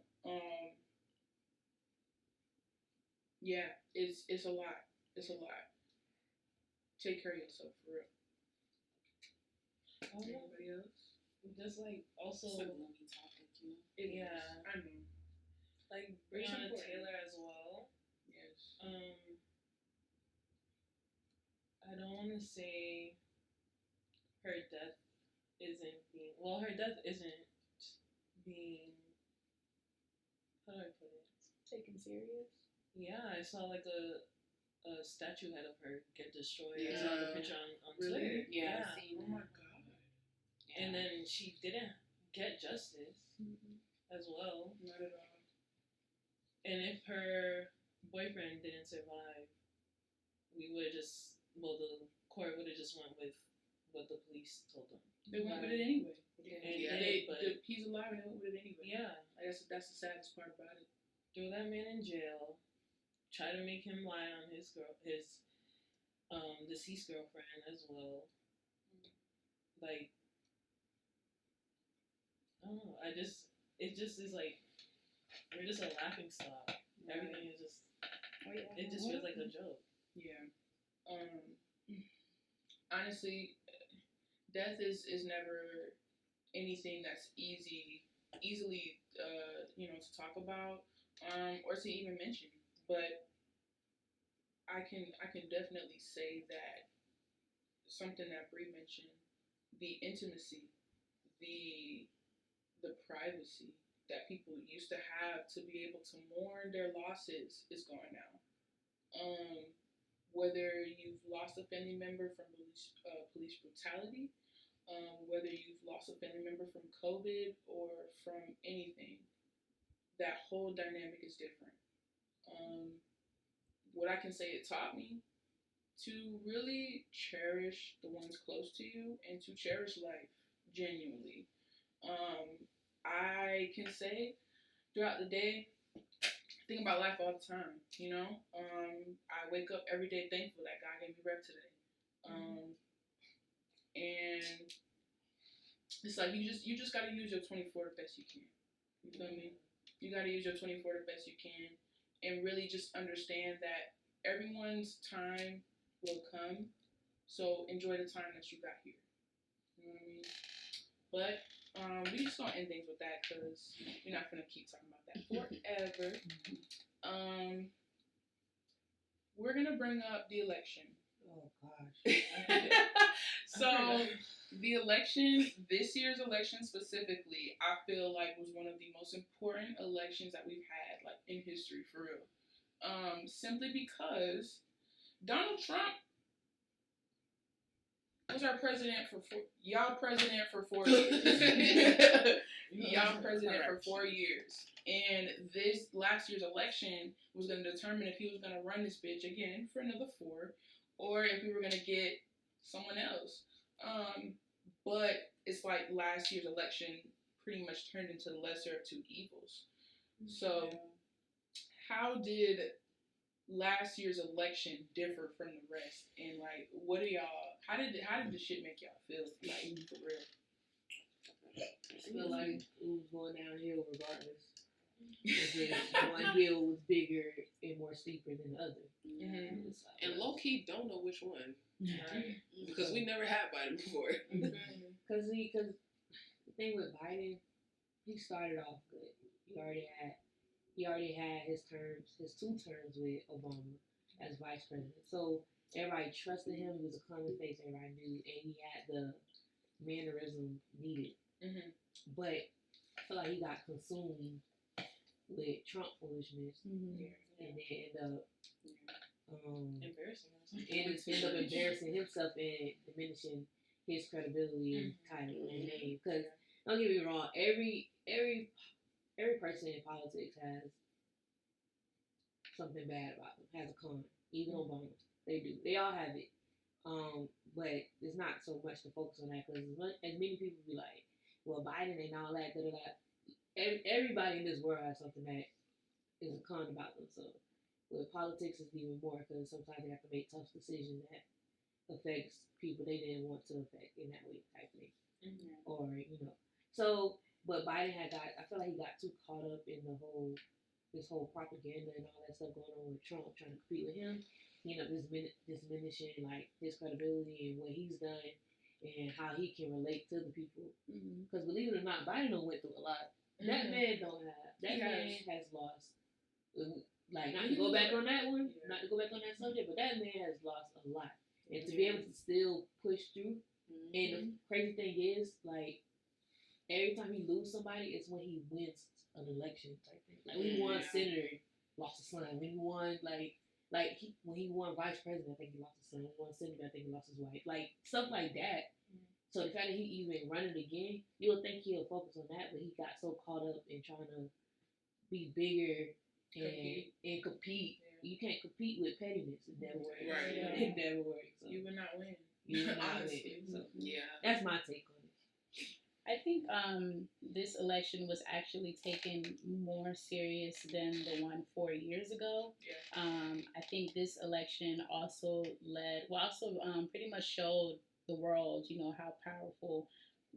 Yeah, it's a lot. It's a lot. Take care of yourself, for real. Anybody else? Just like also, It's a gloomy topic, you know. Yeah, I know. like Breonna Taylor as well. Yes. I don't want to say her death isn't being, well, her death isn't being, how do I put it? Taken serious. Yeah, I saw like a statue head of her get destroyed. Yeah. I saw the picture on Really? Twitter. Yeah, I've seen Oh my god. And then she didn't get justice as well. Not at all. And if her boyfriend didn't survive, we would have just, well, the court would have just went with what the police told them. They went with it anyway. He's alive and they went with it anyway. Yeah. That's the saddest part about it. Throw that man in jail. try to make him lie on his deceased girlfriend as well. Like, I don't know. It just is like we're just a laughing stock. Right. Everything is just it just feels like a joke. Yeah. Honestly, death is never anything that's easily to talk about or to even mention. But I can definitely say that something that Bree mentioned, the intimacy, the privacy that people used to have to be able to mourn their losses is gone now. Whether you've lost a family member from police brutality, whether you've lost a family member from COVID or from anything, that whole dynamic is different. What I can say it taught me to really cherish the ones close to you and to cherish life genuinely. I can say throughout the day, think about life all the time. I wake up every day thankful that God gave me breath today. And it's like you just gotta use your 24 the best you can. You feel me? You gotta use your 24 the best you can, and really just understand that everyone's time will come. So enjoy the time that you got here. You know what I mean? But we just gonna end things with that because we're not gonna keep talking about that forever. We're gonna bring up the election. Oh gosh. So the election, this year's election specifically, I feel like was one of the most important elections that we've had, like in history, for real. Simply because Donald Trump was our president for y'all president for 4 years. Y'all president for 4 years. And this last year's election was going to determine if he was going to run this bitch again for another 4, or if we were going to get someone else. But it's like last year's election pretty much turned into the lesser of two evils. So how did last year's election differ from the rest? And like, what do y'all? How did the shit make y'all feel? Like, for real? I feel like it was going downhill regardless. One hill was bigger and more steeper than the other. Mm-hmm. And low key don't know which one. Right. Because we never had Biden before. Because the thing with Biden, he started off good. He already had his 2 terms with Obama as vice president. So everybody trusted him. He was a common face. Everybody knew, and he had the mannerism needed. Mm-hmm. But I feel like he got consumed with Trump foolishness, and then end up embarrassing himself and diminishing his credibility and title and name. Because don't get me wrong, every person in politics has something bad about them, has a con. Even Obama, they do. They all have it. But it's not so much to focus on that because as many people be like, well, Biden and all that, everybody in this world has something that is a con about them. So with politics, it's even more because sometimes they have to make tough decisions that affects people they didn't want to affect in that way, type thing. Mm-hmm. Or, So, but Biden I feel like he got too caught up in this whole propaganda and all that stuff going on with Trump, trying to compete with him. He ended up diminishing like his credibility and what he's done and how he can relate to the people. Because believe it or not, Biden went through a lot. That man has lost. Like not to go back on that one, not to go back on that subject, but that man has lost a lot, and to be able to still push through. And the crazy thing is, like every time he loses somebody, it's when he wins an election type thing. Like when he won senator, lost a son. When he won when he won vice president, I think he lost his son. When he won senator, I think he lost his wife. Like stuff like that. So the fact that he even running again, you would think he'll focus on that, but he got so caught up in trying to be bigger and compete. Yeah. You can't compete with pettiness. It never works. Right. It never works. So. You will not win. You will not win. So, that's my take on it. I think this election was actually taken more serious than the one 4 years ago. Yeah. I think this election also pretty much showed the world, how powerful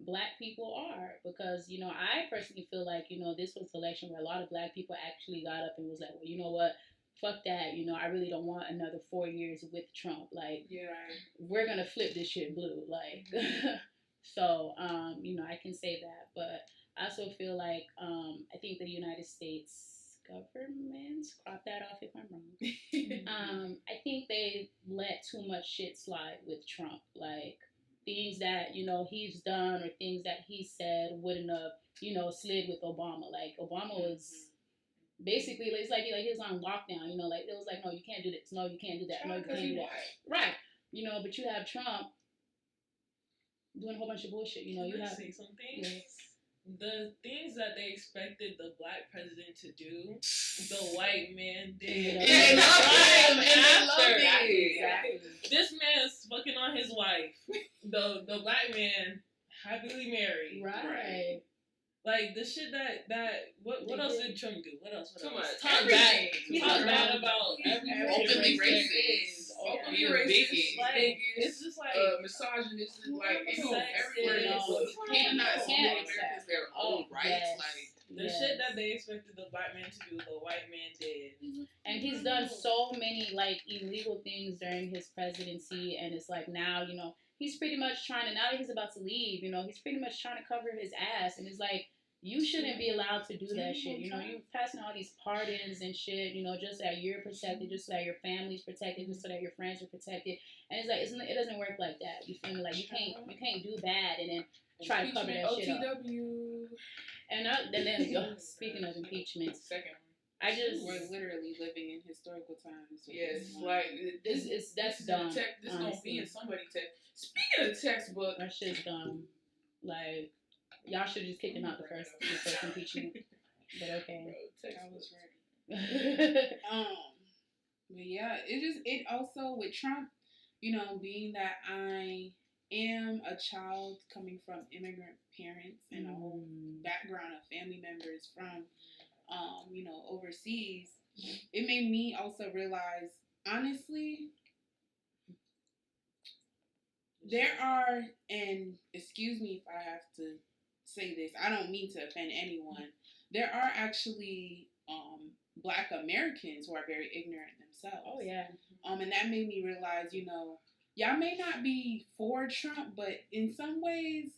Black people are. Because, I personally feel like, this was the election where a lot of Black people actually got up and was like, well, you know what? Fuck that. I really don't want another 4 years with Trump. Like, Yeah. we're going to flip this shit blue. Like, so, I can say that. But I also feel like I think the United States government, crop that off if I'm wrong. I think they let too much shit slide with Trump. Like, things that, he's done or things that he said wouldn't have, slid with Obama. Like, Obama was basically, it's like he was on lockdown, like, it was like, no, you can't do this. No, you can't do that. No, you can't do that. Right. But you have Trump doing a whole bunch of bullshit. You have say something. Yes. The things that they expected the Black president to do, the white man did. And they loved him. Exactly. This man is fucking on his wife. The Black man happily married. Right. Like the shit that what else did Trump do? What else? Too much. Talk bad about every openly racist. Openly racist. Like, it's just like misogynist. Like Sex, everywhere. you Cannot give Americans their own rights. Yes. Like the shit that they expected the Black man to do, the white man did. And he's done so many like illegal things during his presidency, and it's like now, he's pretty much trying to, now that he's about to leave, he's pretty much trying to cover his ass, and it's like, you shouldn't be allowed to do that shit. You're passing all these pardons and shit, just so that you're protected, just so that your family's protected, just so that your friends are protected. And it's like, it doesn't work like that. You feel me? Like, you can't do bad and then try to cover that shit up. And then speaking of impeachment, second one. We're literally living in historical times. Yes, like that's dumb. This gonna be in somebody's text. Speaking of textbook, that shit's dumb. Like, y'all should just kick him out the first impeachment. But okay. Bro, I was ready. But yeah, it also with Trump, being that I am a child coming from immigrant parents and a whole background of family members from overseas, it made me also realize, honestly, there are, and excuse me if I have to say this, I don't mean to offend anyone, there are actually Black Americans who are very ignorant themselves. Oh, yeah. And that made me realize, y'all may not be for Trump, but in some ways,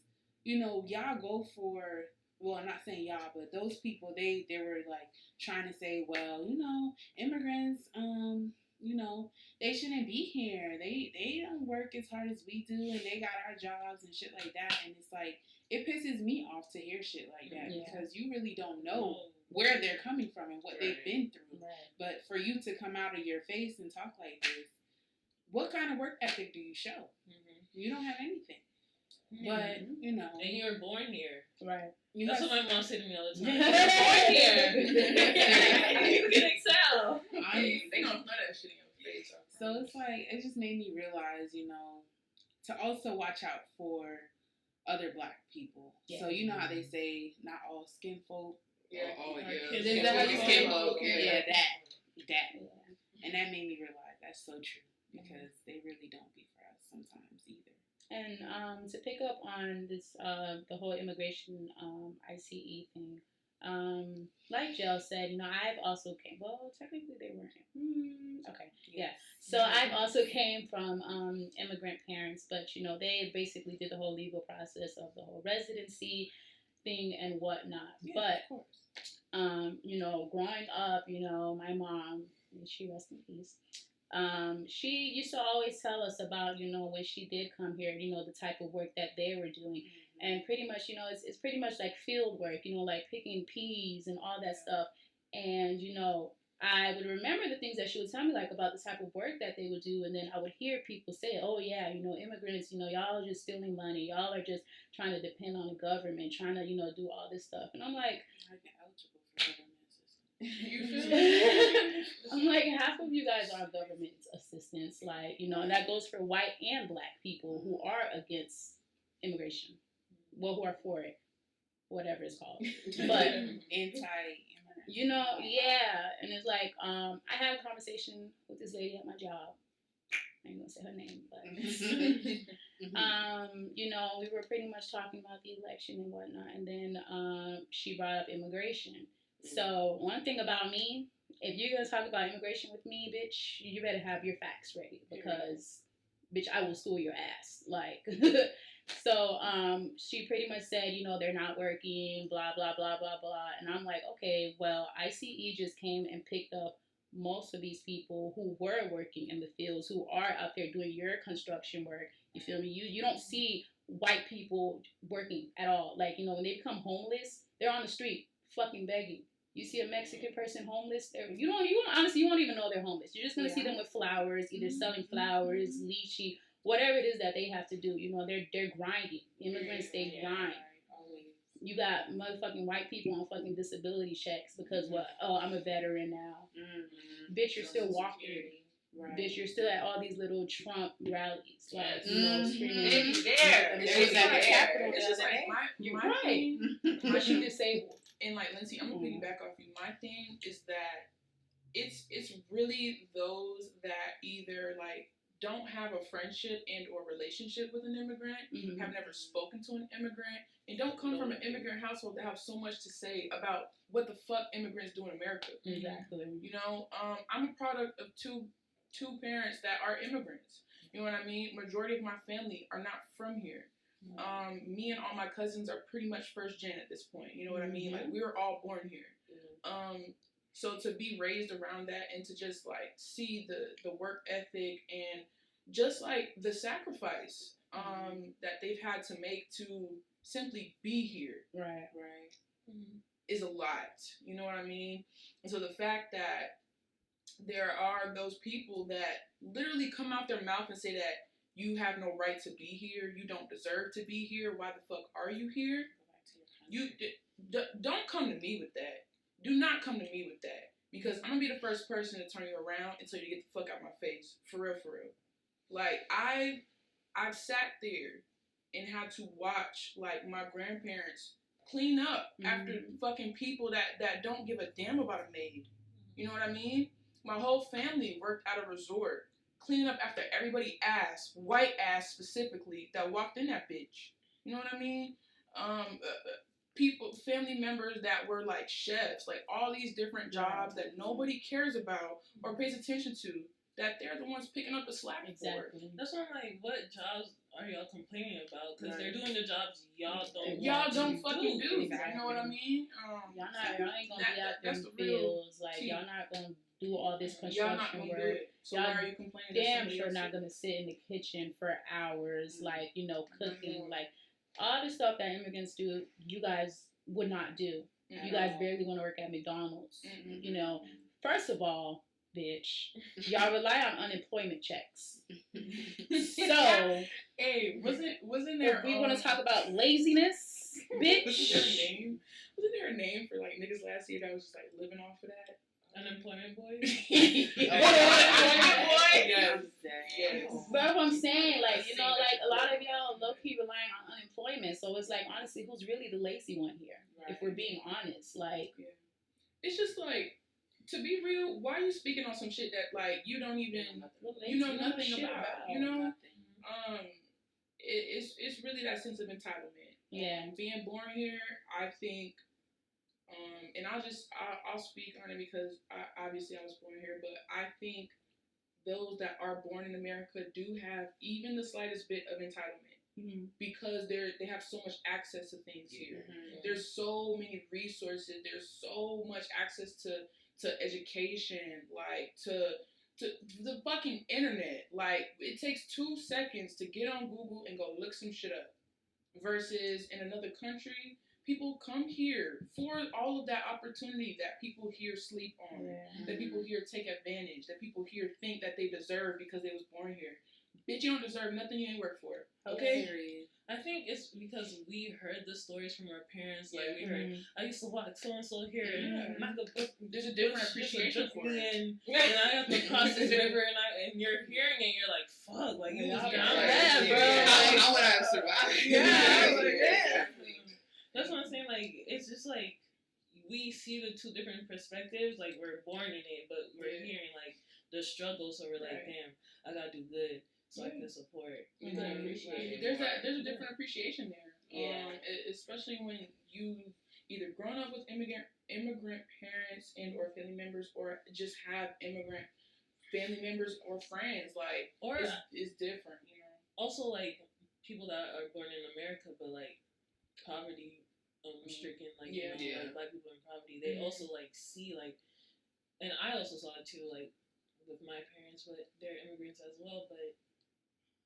y'all go for, well, I'm not saying y'all, but those people, they were like trying to say, well, immigrants, they shouldn't be here. They don't work as hard as we do, and they got our jobs and shit like that. And it's like, it pisses me off to hear shit like that because you really don't know where they're coming from and what they've been through. Right. But for you to come out of your face and talk like this, what kind of work ethic do you show? Mm-hmm. You don't have anything. Mm-hmm. But, And you were born here. Right. That's what my mom said to me all the time. You were born here. You can excel. They don't throw that shit in your face. So it's like, it just made me realize, to also watch out for other Black people. Yeah. So you know how they say not all skin folk. Yeah. Is that how you skin folk? Yeah, that. And that made me realize that's so true because they really don't be for us sometimes either. And to pick up on this, the whole immigration ICE thing, like Jill said, I've also came. Well, technically they weren't. Okay, yeah. So I've also came from immigrant parents, but they basically did the whole legal process of the whole residency thing and whatnot. Yeah, but of course. Growing up, my mom, may she rest in peace. She used to always tell us about, when she did come here, the type of work that they were doing. And pretty much, it's pretty much like field work, like picking peas and all that stuff. And, I would remember the things that she would tell me, like, about the type of work that they would do. And then I would hear people say, oh, yeah, immigrants, y'all are just stealing money. Y'all are just trying to depend on the government, trying to, do all this stuff. And I'm like, you feel me? I'm like, half of you guys are government assistants, like, and that goes for white and Black people who are against immigration, who are for it. whatever it's called. But you know, yeah, and it's like I had a conversation with this lady at my job. I ain't gonna say her name, but you know, we were pretty much talking about the election and whatnot, and then she brought up immigration. So one thing about me, if you're gonna talk about immigration with me, bitch, you better have your facts ready because, bitch, I will school your ass. Like, so she pretty much said, you know, they're not working, blah blah blah blah blah, and I'm like, okay, well, ICE just came and picked up most of these people who were working in the fields, who are out there doing your construction work. You feel me? You don't see white people working at all. Like, you know, when they become homeless, they're on the street fucking begging. You see a Mexican person homeless, you won't even know they're homeless. You're just gonna see them with flowers, either selling flowers, lychee, whatever it is that they have to do. You know, they're grinding. Immigrants, they grind. You got motherfucking white people on fucking disability checks because what? Oh, I'm a veteran now. Bitch, you're still walking. Right. Bitch, you're still at all these little Trump rallies, like, you know, screaming. It's just like my thing. But you disabled. And like, Lindsay, I'm gonna piggyback off you. My thing is that it's really those that either like don't have a friendship and or relationship with an immigrant, have never spoken to an immigrant, and don't come from an immigrant household that have so much to say about what the fuck immigrants do in America. Exactly. You know, I'm a product of two parents that are immigrants. You know what I mean? Majority of my family are not from here. Me and all my cousins are pretty much first gen at this point. You know what I mean? Like, we were all born here. So to be raised around that and to just like see the work ethic and just like the sacrifice that they've had to make to simply be here, right, is a lot. You know what I mean? And so the fact that there are those people that literally come out their mouth and say that you have no right to be here, you don't deserve to be here, why the fuck are you here? You don't come to me with that. Do not come to me with that, because I'm gonna be the first person to turn you around until you get the fuck out my face. For real, for real. Like, I've sat there and had to watch like my grandparents clean up after fucking people that don't give a damn about a maid. You know what I mean? My whole family worked at a resort, cleaning up after everybody ass, white ass specifically, that walked in that bitch. You know what I mean? People, family members that were like chefs, like all these different jobs that nobody cares about or pays attention to, that they're the ones picking up the slack for. That's why I'm like, what jobs are y'all complaining about? Because they're doing the jobs y'all don't fucking do. Exactly. You know what I mean? Y'all ain't gonna be out there in the fields. Like, y'all not gonna do all this construction work. So y'all why are you complaining? Damn sure not gonna sit in the kitchen for hours, like, you know, cooking, like all the stuff that immigrants do. You guys would not do. You guys barely want to work at McDonald's. You know, first of all, bitch, y'all rely on unemployment checks. So, hey, wasn't there? If we want to talk about laziness, bitch. Wasn't there a name for like niggas last year that was just like living off of that? Unemployment boy? Unemployment boy? Yes. But that's what I'm saying. Like, you know, like a lot of y'all low-key relying on unemployment. So it's like, honestly, who's really the lazy one here? Right. If we're being honest. Like, it's just like, to be real, why are you speaking on some shit that like you don't even, you know nothing about? You know? It's really that sense of entitlement. Yeah. Being born here, I think, and I'll speak on it because obviously I was born here, but I think those that are born in America do have even the slightest bit of entitlement because they have so much access to things here. There's so many resources. There's so much access to education, like to the fucking internet. Like, it takes 2 seconds to get on Google and go look some shit up. Versus in another country, people come here for all of that opportunity that people here sleep on, that people here take advantage, that people here think that they deserve because they was born here. Bitch, you don't deserve nothing you ain't work for. Okay? I think it's because we heard the stories from our parents. Like, we heard, I used to watch so-and-so here, and there's a different appreciation for it. And I have to cross this river, and you're hearing it, you're like, fuck, like, it was bad, bro. How would I have survived? That's what I'm saying? Like, it's just like we see the two different perspectives. Like, we're born in it, but we're hearing like the struggle. So we're like, damn, I gotta do good so I can support. You can appreciate it. There's a different appreciation there. Yeah. Especially when you've either grown up with immigrant parents and or family members, or just have immigrant family members or friends. Like, or it's different, you know. Also, like people that are born in America, but like poverty stricken, like you know, like black people in poverty, they also like see like, and I also saw it too, like with my parents, but they're immigrants as well, but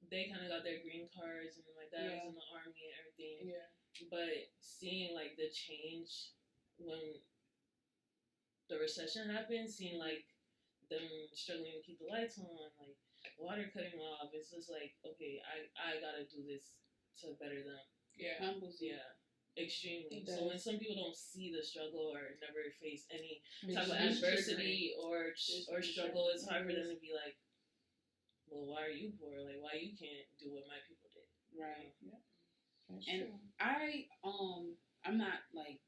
they kind of got their green cards and my dad was in the army and everything. Yeah. But seeing like the change when the recession happened, seeing like them struggling to keep the lights on, like water cutting off, it's just like, okay, I gotta do this to better them. Yeah. Humbles you. Yeah. Extremely. So when some people don't see the struggle or never face any type of adversity or struggle, it's hard for them to be like, well, why are you poor? Like, why you can't do what my people did? Right. Yeah. And I'm not like,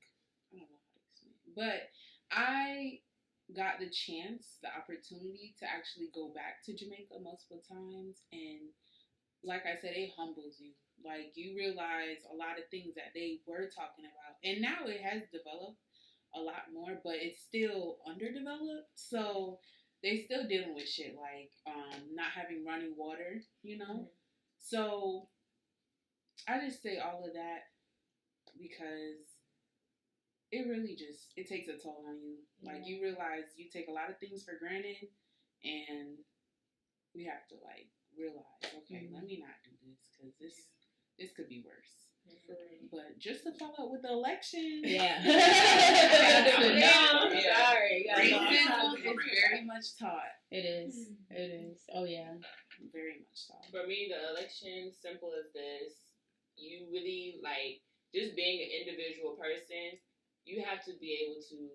I don't know how to explain it, but I got the chance, the opportunity to actually go back to Jamaica multiple times, and like I said, it humbles you. Like, you realize a lot of things that they were talking about, and now it has developed a lot more, but it's still underdeveloped. So they still dealing with shit like not having running water, you know. So I just say all of that because it really just, it takes a toll on you. Like, you realize you take a lot of things for granted, and we have to like realize, okay, let me not do this because this could be worse. But just to follow up with the election, racism is very much taught. It is. Oh yeah, very much taught. For me, the election, simple as this: you really like just being an individual person. You have to be able to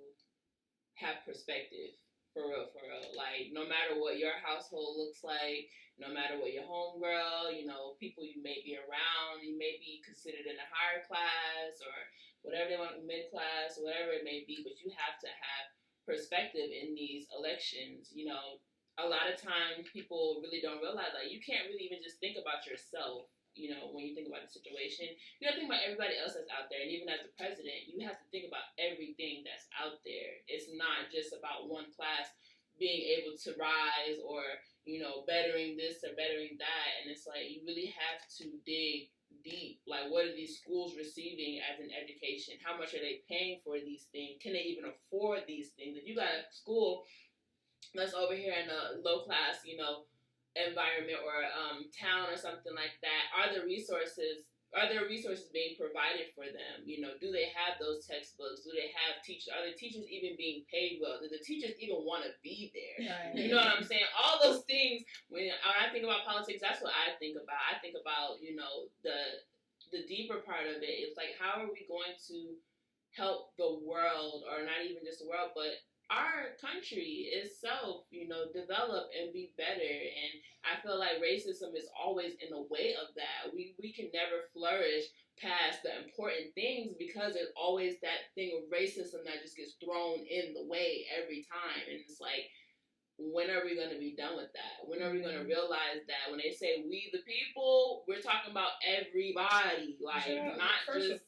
have perspective. For real. Like, no matter what your household looks like, no matter what your homegirl, you know, people you may be around, you may be considered in a higher class or whatever they want, mid-class, whatever it may be, but you have to have perspective in these elections. You know, a lot of times people really don't realize, like, you can't really even just think about yourself. You know, when you think about the situation, you gotta think about everybody else that's out there. And even as the president, you have to think about everything that's out there. It's not just about one class being able to rise or, you know, bettering this or bettering that. And it's like, you really have to dig deep. Like, what are these schools receiving as an education? How much are they paying for these things? Can they even afford these things? If you got a school that's over here in a low class, you know, environment or town or something like that, are there resources being provided for them? You know, do they have those textbooks? Do they have teachers? Are the teachers even being paid well? Do the teachers even want to be there? Right. You know what I'm saying? All those things, when I think about politics, that's what I think about. I think about, you know, the deeper part of it. It's like, how are we going to help the world, or not even just the world, but our country itself, you know, develop and be better. And I feel like racism is always in the way of that. We can never flourish past the important things because there's always that thing of racism that just gets thrown in the way every time. And it's like, when are we going to be done with that? When are we going to realize that when they say we the people, we're talking about everybody, like not just.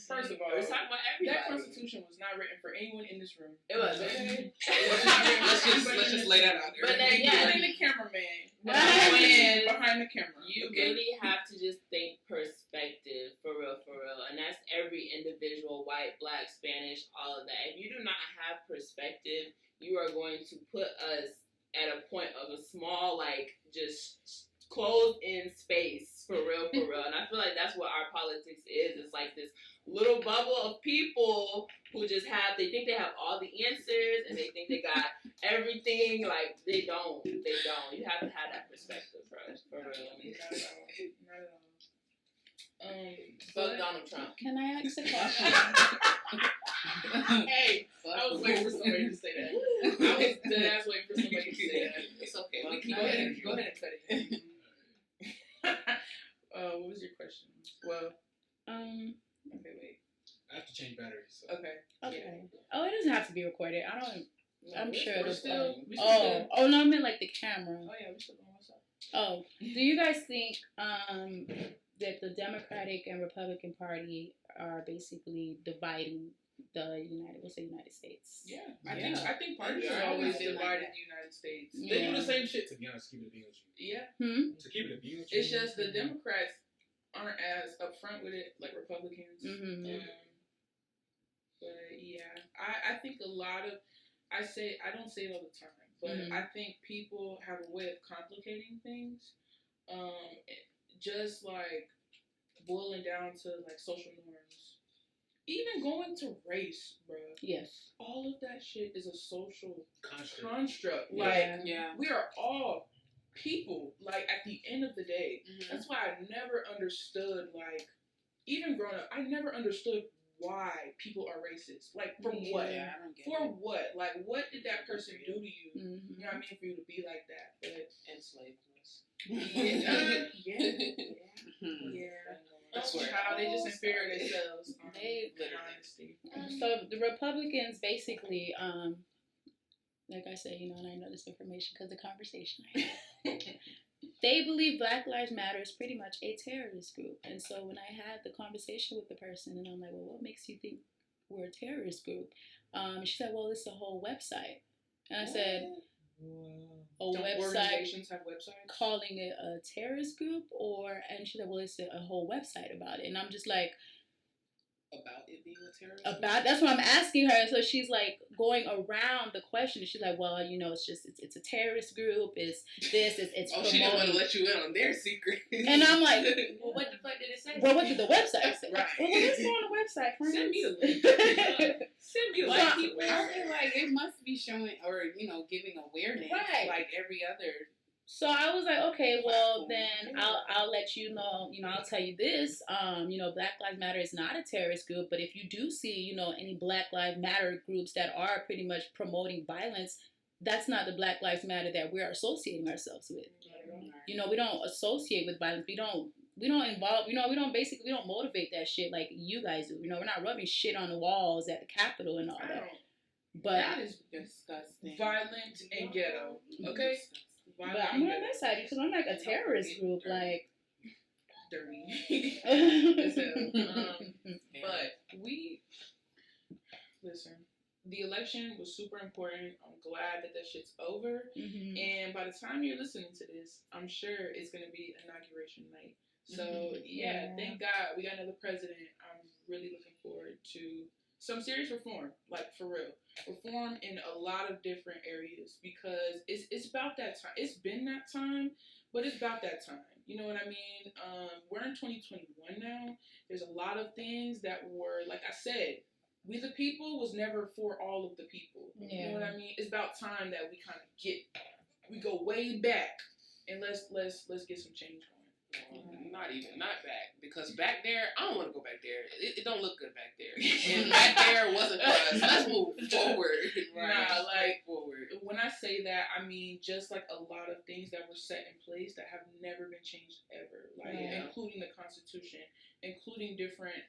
First of all, we're talking about everybody. That Constitution was not written for anyone in this room. It wasn't. Let's just lay that out there. But then, behind the cameraman, behind the camera, you really have to just think perspective, for real, and that's every individual, white, black, Spanish, all of that. If you do not have perspective, you are going to put us at a point of a small, like, just closed in space, for real. And I feel like that's what our politics is. It's like this little bubble of people who just they think they have all the answers, and they think they got everything. Like, they don't. You have to have that perspective, for real. Not at all. Fuck Donald Trump. Can I ask a question? Hey, I was waiting for somebody to say that. I was dead ass waiting for somebody to say that. It's okay. Go ahead and cut it. What was your question? Well, okay, wait. I have to change batteries. So. Okay. Oh, it doesn't have to be recorded. I don't. I'm sure it'll. We still Oh no, I meant like the camera. Oh yeah, we still going. What's up? Oh, do you guys think that the Democratic and Republican Party are basically dividing the United States? Yeah, I think parties Yeah, are always I divided the United States. They do the same shit, to be honest, to keep it being with you. Yeah. To keep it being with you. It's just the Democrats aren't as upfront with it like Republicans. But yeah, I think a lot of, I don't say it all the time, but I think people have a way of complicating things. Just like boiling down to like social norms. Even going to race, bro. Yes. All of that shit is a social construct. Like, we are all people. Like, at the end of the day, that's why I never understood, like, even growing up, I never understood why people are racist. Like, for what? Yeah, I don't get for it. What? Like, what did that person do to you? Mm-hmm. You know what I mean? For you to be like that. But Enslaved us. Yeah. That's how they just inferior themselves. Honesty. So the Republicans basically, like I said, and I know this information because of the conversation. They believe Black Lives Matter is pretty much a terrorist group. And so when I had the conversation with the person, and I'm like, well, what makes you think we're a terrorist group? She said, well, it's a whole website. And I said, Don't organizations have websites? Calling it a terrorist group? And she said, well, it's a whole website about it. And I'm just like, about it being a terrorist group? That's what I'm asking her. So she's like going around the question. She's like, well, it's a terrorist group. It's this. It's promoting. She didn't want to let you in on their secret. And I'm like, well, what the fuck did it say? Well, what did the website say? Right. Well, let's go on the website. Friends. Send me the link. Send me the link. I feel like it must be showing or giving awareness, right? Like every other. So I was like, okay, well then I'll let you know. I'll tell you this. Black Lives Matter is not a terrorist group, but if you do see, any Black Lives Matter groups that are pretty much promoting violence, that's not the Black Lives Matter that we're associating ourselves with. We don't associate with violence. We don't involve. We don't motivate that shit like you guys do. We're not rubbing shit on the walls at the Capitol and all that. But that is disgusting. Violent and ghetto. Okay. But I'm on that side because I'm like a terrorist group, like dirty. But listen. The election was super important. I'm glad that shit's over. Mm-hmm. And by the time you're listening to this, I'm sure it's gonna be inauguration night. So thank God we got another president. I'm really looking forward to some serious reform, like for real. Reform in a lot of different areas because it's about that time. It's been that time, but it's about that time. You know what I mean? We're in 2021 now. There's a lot of things that were, like I said, we the people was never for all of the people. Yeah. You know what I mean? It's about time that we kind of we go way back and let's get some change going. Not back, because back there, I don't want to go back there. It don't look good back there. And back there wasn't for us. Let's move forward. Right. Forward. When I say that, I mean just like a lot of things that were set in place that have never been changed ever. Including the Constitution, including different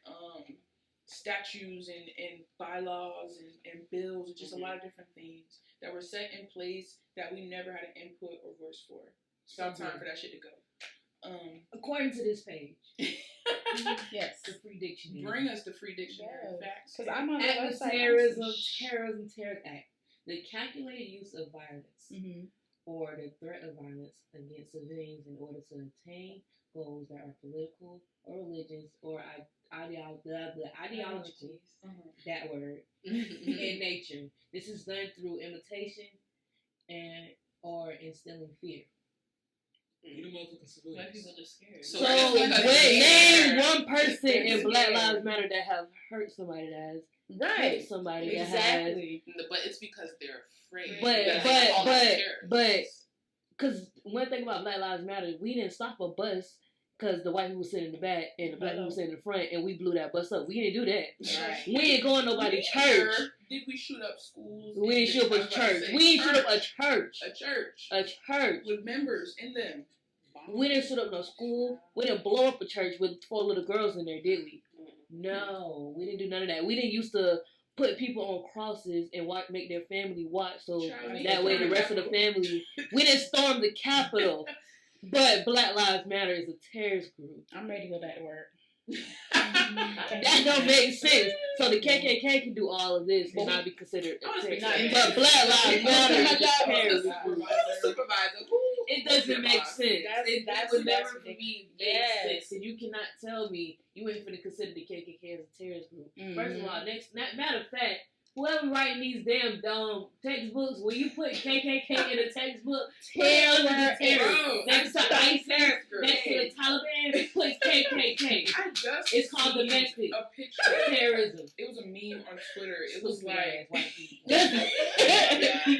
statutes and bylaws and bills, just a lot of different things that were set in place that we never had an input or voice for. It's about time for that shit to go. According to this page. Yes. The free dictionary. Bring us the free dictionary facts. Because I'm on the website. Terrorism Act. The calculated use of violence or the threat of violence against civilians in order to attain goals that are political or religious or ideological, that word, in nature. This is done through imitation or instilling fear. You the motherfucking civilians. Black people are scared. So name one person in Black Lives Matter that have hurt somebody that has hurt somebody that has. But it's because they're afraid. But because one thing about Black Lives Matter, we didn't stop a bus because the white people sitting in the back and the black people sitting in the front, and we blew that bus up. We didn't do that. Right. We ain't going nobody's church. Did we shoot up schools? We didn't shoot up a church. We didn't shoot up a church. A church. A church. With members in them. We didn't shoot up no school. We didn't blow up a church with 4 little girls in there, did we? No, we didn't do none of that. We didn't used to put people on crosses and make their family watch, so that way the rest of the family. We didn't storm the Capitol, but Black Lives Matter is a terrorist group. I'm ready to go back to work. That don't make sense. So the KKK can do all of this and not be considered a terrorist. But Black Lives Matter is a terrorist group. Supervisor. It doesn't make sense. It would never for me make sense. And you cannot tell me you ain't finna consider the KKK as a terrorist group. First of all, matter of fact, whoever writing these damn textbooks, when you put KKK in a textbook, terror, next to ISIS, next to the Taliban, put KKK. It's called domestic terrorism. It was a meme on Twitter. It was like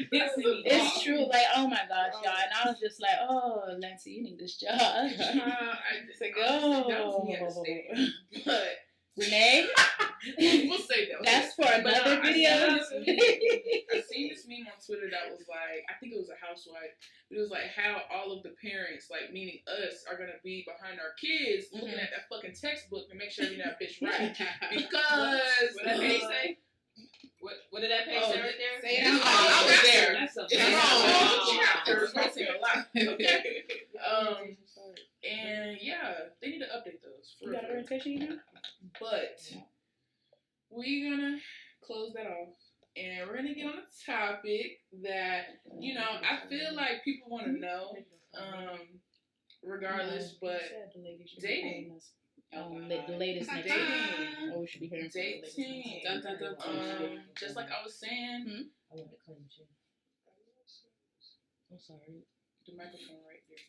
it's true. Like, oh my gosh, y'all, and I was just like, oh, Nancy, you need this job. I just like, oh, that was me at the stadium, but. Renee? We'll say that. That's for another video. I seen this meme on Twitter that was like, I think it was a housewife, but it was like how all of the parents, like meaning us, are gonna be behind our kids looking at that fucking textbook to make sure we that bitch right. Because what did that page say? What did that page say right there? Say it out loud. I was there. It's wrong. Okay. And yeah, they need to update those. You got orientation email? But we're gonna close that off, and we're gonna get on a topic that I feel like people want to know, regardless. But dating, the latest next dating, or we should be hearing dating. Just like I was saying, I want to claim you. I'm sorry. The microphone right there.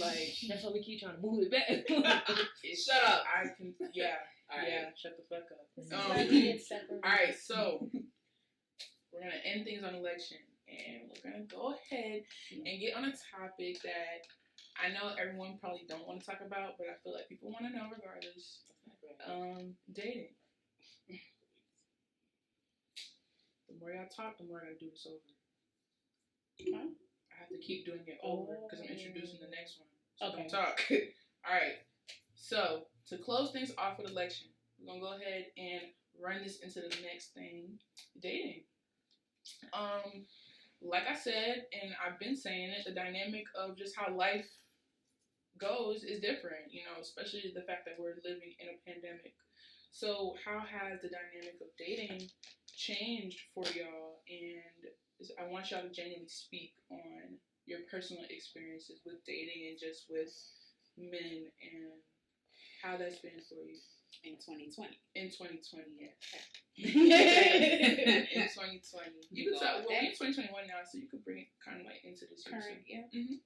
Like that's why we keep trying to move it back. Shut up. I can. Yeah. Yeah. Shut the fuck up. All right. So we're gonna end things on election, and we're gonna go ahead and get on a topic that I know everyone probably don't want to talk about, but I feel like people want to know regardless. Dating. The more y'all talk, the more I gotta do this over. Huh? I have to keep doing it over because I'm introducing the next one. So don't talk. All right. So to close things off with election, we're gonna go ahead and run this into the next thing, dating. Like I said, and I've been saying it, the dynamic of just how life goes is different. Especially the fact that we're living in a pandemic. So how has the dynamic of dating changed for y'all? And I want y'all to genuinely speak on your personal experiences with dating and just with men and how that's been for you. In 2020. In 2020, yeah. In 2020. You could talk, we're in 2021 now, so you could bring it kind of like into this current, yeah. Mm-hmm.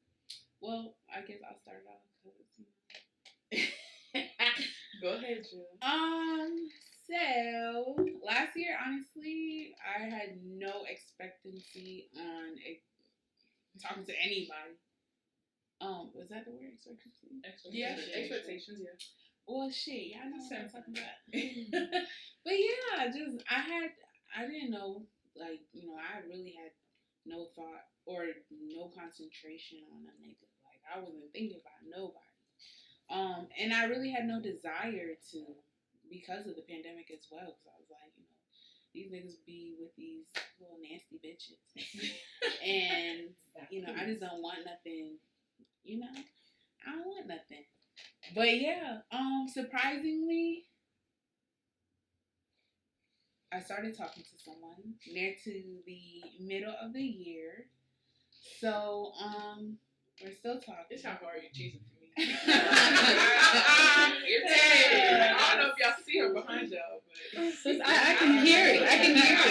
Well, I guess I'll start off because Go ahead, Jill. So last year, honestly, I had no expectancy on talking to anybody. Was that the word? Expectancy? Yeah, expectations. Yeah. Well, shit, y'all know what I'm talking about. But yeah, I didn't know, I really had no thought or no concentration on a nigga. Like, I wasn't thinking about nobody. And I really had no desire to, because of the pandemic as well, because I was like, these niggas be with these little nasty bitches. And, I just don't want nothing, I don't want nothing. But yeah, surprisingly, I started talking to someone near to the middle of the year. So, we're still talking. This how hard you cheating for me. I don't know if y'all see her behind y'all, but I can hear it. I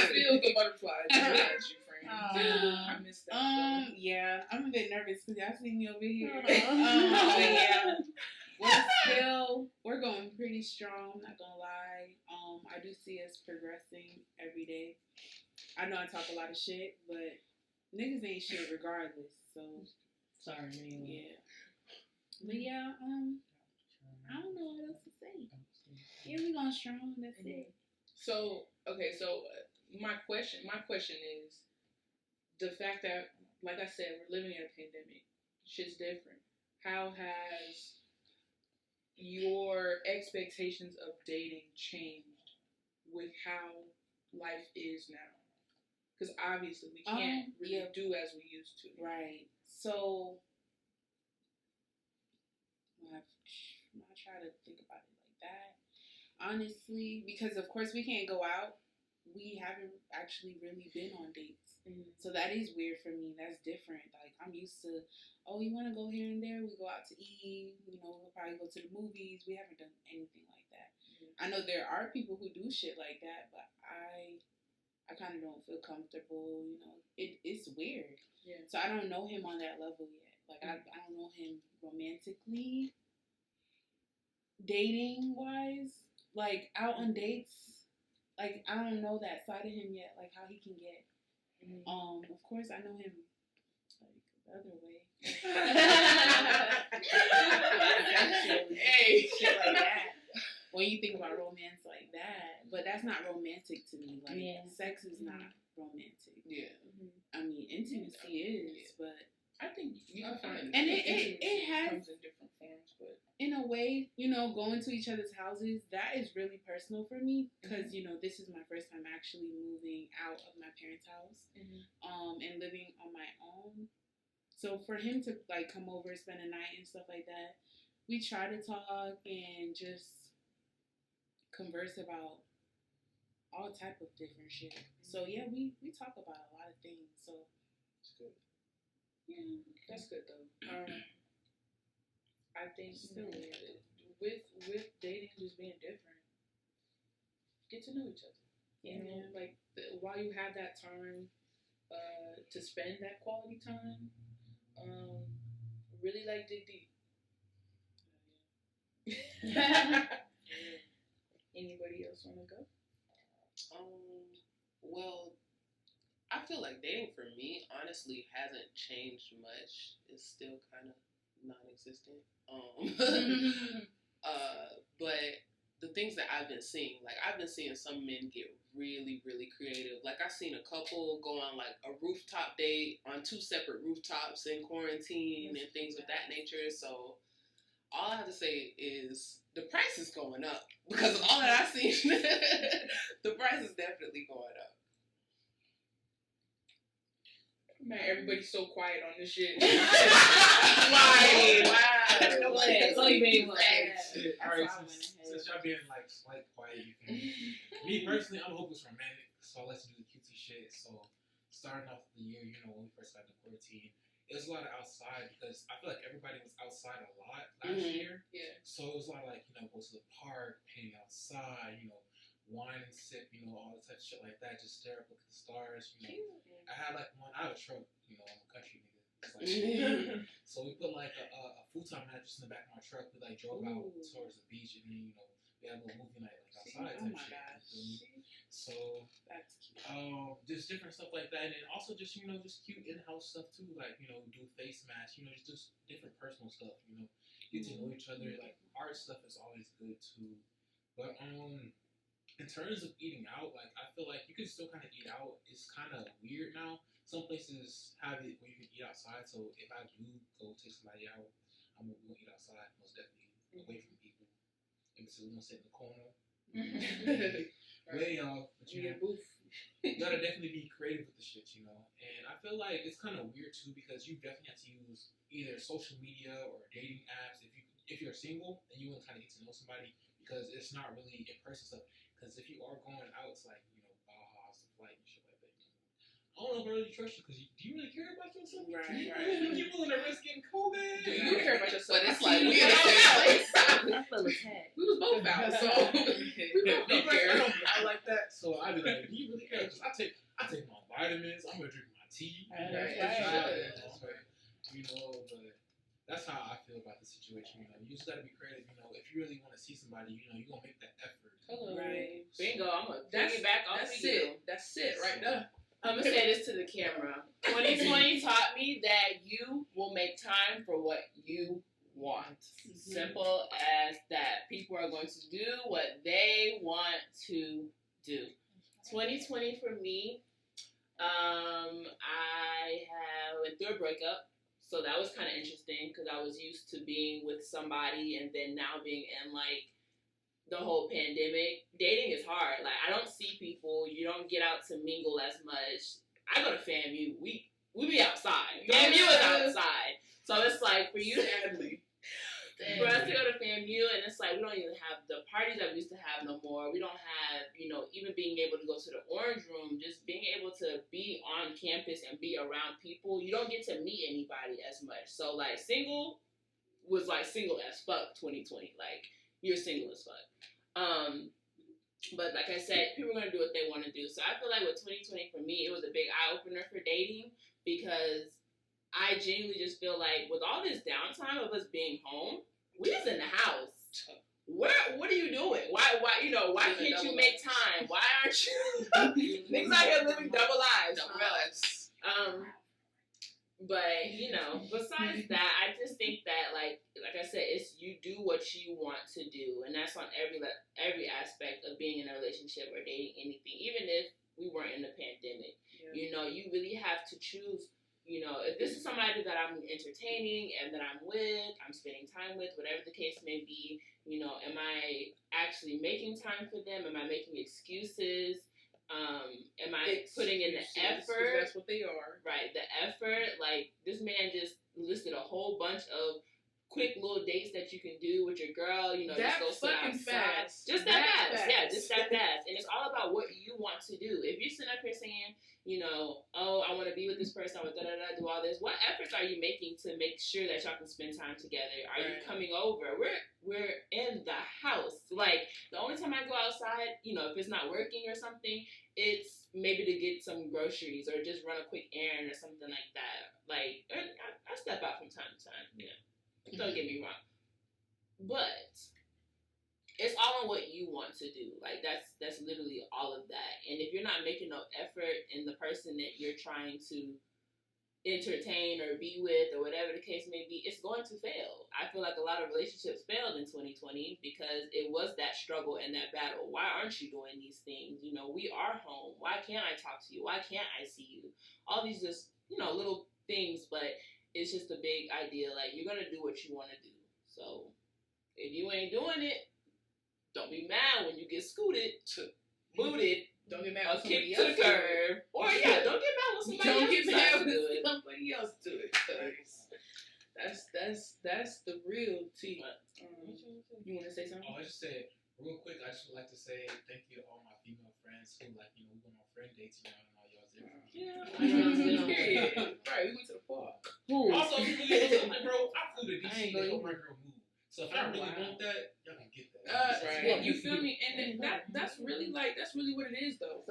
feel the butterflies. At you, friend. I missed that. Yeah, I'm a bit nervous because y'all see me over here. But yeah, we're going pretty strong. I'm not gonna lie. I do see us progressing every day. I know I talk a lot of shit, but niggas ain't shit regardless. So sorry, man. Yeah. But yeah, I don't know what else to say. Yeah, we going strong. That's it. So my question is the fact that, like I said, we're living in a pandemic. Shit's different. How has your expectations of dating changed with how life is now? Because obviously we can't really do as we used to. Right. So I try to think about it like that. Honestly, because of course we can't go out. We haven't actually really been on dates. Mm-hmm. So that is weird for me. That's different. Like, I'm used to, oh, you want to go here and there? We go out to eat. You know, we'll probably go to the movies. We haven't done anything like that. Mm-hmm. I know there are people who do shit like that, but I kind of don't feel comfortable. You know, it's weird. Yeah. So I don't know him on that level yet. Like, I don't know him romantically, dating-wise. Like, out on dates. Like, I don't know that side of him yet, like how he can get. Mm-hmm. Of course, I know him like the other way. Shit like that. When you think about romance like that, but that's not romantic to me. Like, sex is not romantic. Yeah. Mm-hmm. I mean, intimacy is, but I think you can find and it has comes in different forms, but in a way, you know, going to each other's houses, that is really personal for me because, you know, this is my first time actually moving out of my parents' house and living on my own. So for him to, like, come over, spend a night and stuff like that, we try to talk and just converse about all type of different shit. So, yeah, we talk about a lot of things. So, it's good. Yeah, that's good, though. I think with dating just being different, get to know each other. Yeah. You know, like while you have that time to spend that quality time, really like dig deep. Anybody else want to go? Well, I feel like dating for me honestly hasn't changed much. It's still kind of non-existent. But the things that I've been seeing, like I've been seeing some men get really, really creative. Like I've seen a couple go on like a rooftop date on 2 separate rooftops in quarantine and things of that nature. So all I have to say is the price is going up because of all that I've seen. The price is definitely going up. Man, everybody's so quiet on this shit. Wow. Alright, since y'all being like slight quiet, you can. Me personally, I'm a hopeless romantic, so I like to do the cutesy shit. So starting off the year, you know, when we first got the quarantine, it was a lot of outside because I feel like everybody was outside a lot last year. Yeah. So it was a lot of like, you know, go to the park, painting outside, you know, wine and sip, you know, all the type of shit like that. Just stare up, look at the stars, you know. I had like I have a truck, you know, I'm a country nigga. Like, so we put like a futon mattress in the back of my truck. We like drove out towards the beach and then, you know, we had a little movie night like outside type shit. So that's cute. Just different stuff like that, and then also just, you know, just cute in-house stuff too, like, you know, do face masks, you know, just different personal stuff, you know, get to know each other. Like art stuff is always good too, but in terms of eating out, like I feel like you can still kind of eat out. It's kind of weird now. Some places have it where you can eat outside. So if I do go take somebody out, I'm gonna eat outside most definitely, away from people. Maybe so we gonna sit in the corner, way off. But you know, you gotta definitely be creative with the shit, you know. And I feel like it's kind of weird too because you definitely have to use either social media or dating apps if you're single and you want to kind of get to know somebody because it's not really in person stuff. Because if you are going out, it's like, you know, Baja, stuff like and shit like that. I don't know if I really trust you because do you really care about yourself? Right. You willing to risk getting COVID? Do you care about yourself? But it's like we in the same place. I feel attacked. We was both out, so we both don't care. I don't be out like that, so I be like, do you really care? Because I take my vitamins. I'm gonna drink my tea. You know, but that's how I feel about the situation. You know, you just gotta be creative. You know, if you really want to see somebody, you know, you're gonna make that effort. Hello. Right. Bingo. I'm gonna take it back off of you. That's it right there. I'm gonna say this to the camera. 2020 taught me that you will make time for what you want. Simple as that. People are going to do what they want to do. 2020 for me, I went through a breakup. So that was kind of interesting because I was used to being with somebody and then now being in like the whole pandemic. Dating is hard. Like I don't see people. You don't get out to mingle as much. I go to FAMU. We be outside. FAMU is outside. So it's like for you Sadly. For us to go to FAMU, and it's like we don't even have the parties that we used to have no more. We don't have, even being able to go to the Orange Room, just being able to be on campus and be around people. You don't get to meet anybody as much. So like single was like single as fuck 2020. Like you're single as fuck. But like I said, people are gonna do what they want to do. So I feel like with 2020 for me, it was a big eye opener for dating because I genuinely just feel like with all this downtime of us being home, we just in the house. What are you doing? Why can't you make time? Why aren't you niggas out here living double lives? But besides that, I just think that like I said, it's you do what you want to do, and that's on every aspect of being in a relationship or dating anything. Even if we weren't in the pandemic, you really have to choose. If this is somebody that I'm entertaining and that I'm with, I'm spending time with, whatever the case may be, am I actually making time for them? Am I making excuses? Am I putting in the effort? That's what they are. Right, the effort. Like, this man just listed a whole bunch of quick little dates that you can do with your girl, that just go sit fucking outside. fast. Just that fast. Yeah, just that fast. And it's all about what you want to do. If you're sitting up here saying, oh, I want to be with this person, I want to do all this, what efforts are you making to make sure that y'all can spend time together? Are you coming over? We're in the house. Like, the only time I go outside, if it's not working or something, it's maybe to get some groceries or just run a quick errand or something like that. Like, I step out from time to time, Don't get me wrong. But it's all on what you want to do. Like that's literally all of that. And if you're not making no effort in the person that you're trying to entertain or be with or whatever the case may be, it's going to fail. I feel like a lot of relationships failed in 2020 because it was that struggle and that battle. Why aren't you doing these things? We are home. Why can't I talk to you? Why can't I see you? All these just, little things, but it's just a big idea. Like, you're going to do what you want to do. So if you ain't doing it, don't be mad when you get booted. Don't get mad or when kicked somebody to else the curb. Or don't get mad when somebody else decides to do it. Somebody else do it. That's the real tea. You want to say something? Oh, I just said real quick. I just would like to say thank you to all my female friends who we went on friend dates. And all y'all's different. Yeah. Right. We went to the park. Also, if you really want something, bro, I flew to DC to help my girl move. So if I really want that, y'all can get that. Right. You feel me? And that's really what it is though.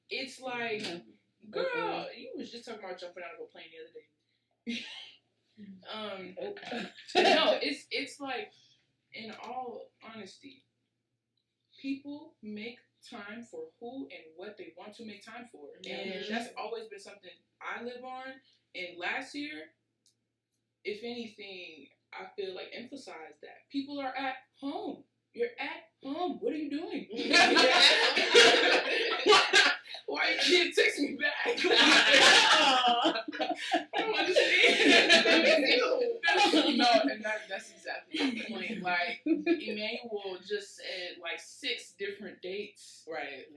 It's like, girl, you was just talking about jumping out of a plane the other day. No, it's like, in all honesty, people make time for who and what they want to make time for. And that's always been something I live on. And last year, if anything, I feel like emphasize that. People are at home. You're at home. What are you doing? Why you can't text me back? I don't understand. No, and that's exactly the point. Like, Emmanuel just said, like, 6 different dates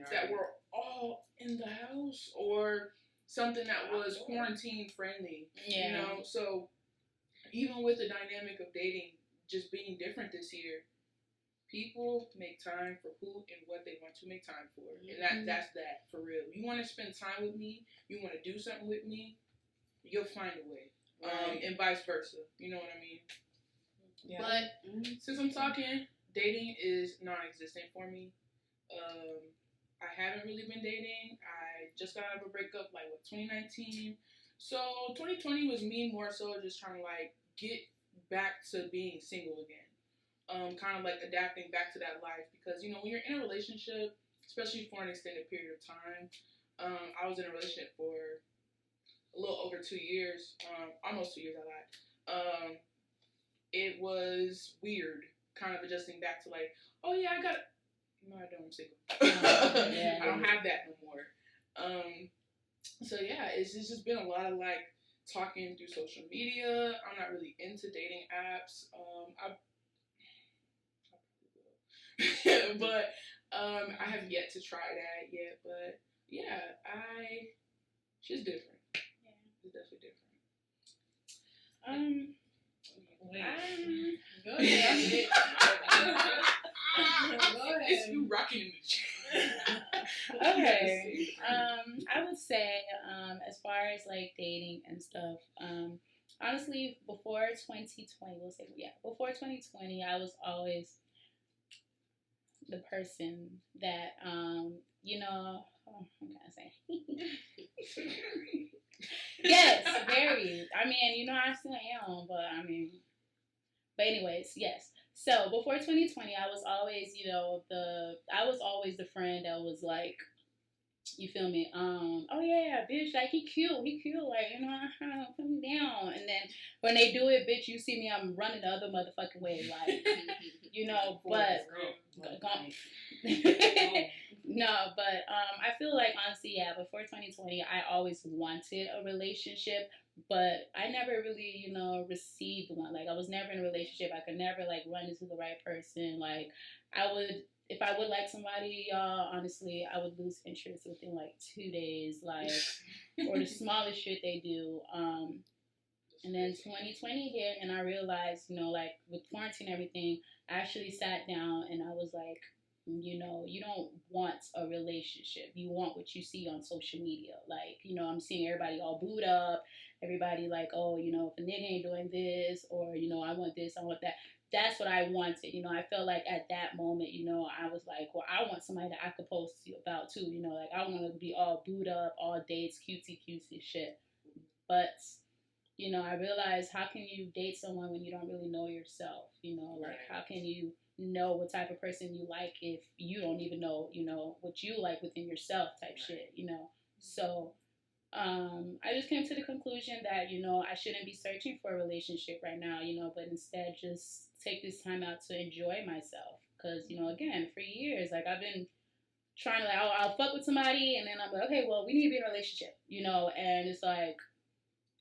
that were all in the house or something that was quarantine friendly. So even with the dynamic of dating just being different this year, people make time for who and what they want to make time for. And that's that, for real. You want to spend time with me, you want to do something with me, you'll find a way. And vice versa. You know what I mean? Yeah. But since I'm talking, dating is non-existent for me. I haven't really been dating. I just got out of a breakup, 2019. So 2020 was me more so just trying to get back to being single again. Kind of adapting back to that life because, when you're in a relationship, especially for an extended period of time, I was in a relationship for a little over 2 years, almost 2 years, I lied. It was weird kind of adjusting back to oh yeah, I got no, I don't, I'm single. I don't have that no more. So yeah, it's just been a lot of talking through social media. I'm not really into dating apps. But I have yet to try that yet. But yeah, she's different. Yeah, it's definitely different. Go ahead. Go ahead. It's you rocking in the chair. Okay. I would say, as far as like dating and stuff, honestly, before 2020, before 2020, I was always the person that, how can I say? Yes, very. I mean, I still am, but but anyways, yes. So before 2020, I was always, I was always the friend that was like, you feel me? Oh yeah, bitch, like he cute, like put me down. And then when they do it, bitch, you see me, I'm running the other motherfucking way, like, but no, but I feel like honestly, yeah, before 2020, I always wanted a relationship, but I never really, received one. Like I was never in a relationship. I could never like run into the right person. Like I would. If I would like somebody, y'all, honestly, I would lose interest within like 2 days, like, or the smallest shit they do. And then 2020 hit, and I realized, like with quarantine and everything, I actually sat down and I was like, you don't want a relationship. You want what you see on social media. Like, I'm seeing everybody all booed up. Everybody like, oh, if a nigga ain't doing this, or, I want this, I want that. That's what I wanted. I felt like at that moment, I was like, well, I want somebody that I could post about too. Like I want to be all booed up, all dates, cutesy shit. But I realized, how can you date someone when you don't really know yourself? Like how can you know what type of person you like if you don't even know, what you like within yourself type shit, So I just came to the conclusion that, I shouldn't be searching for a relationship right now, but instead just take this time out to enjoy myself. Because, again, for years, like I've been trying to, like, I'll fuck with somebody and then I'm like, okay, well, we need to be in a relationship, and it's like,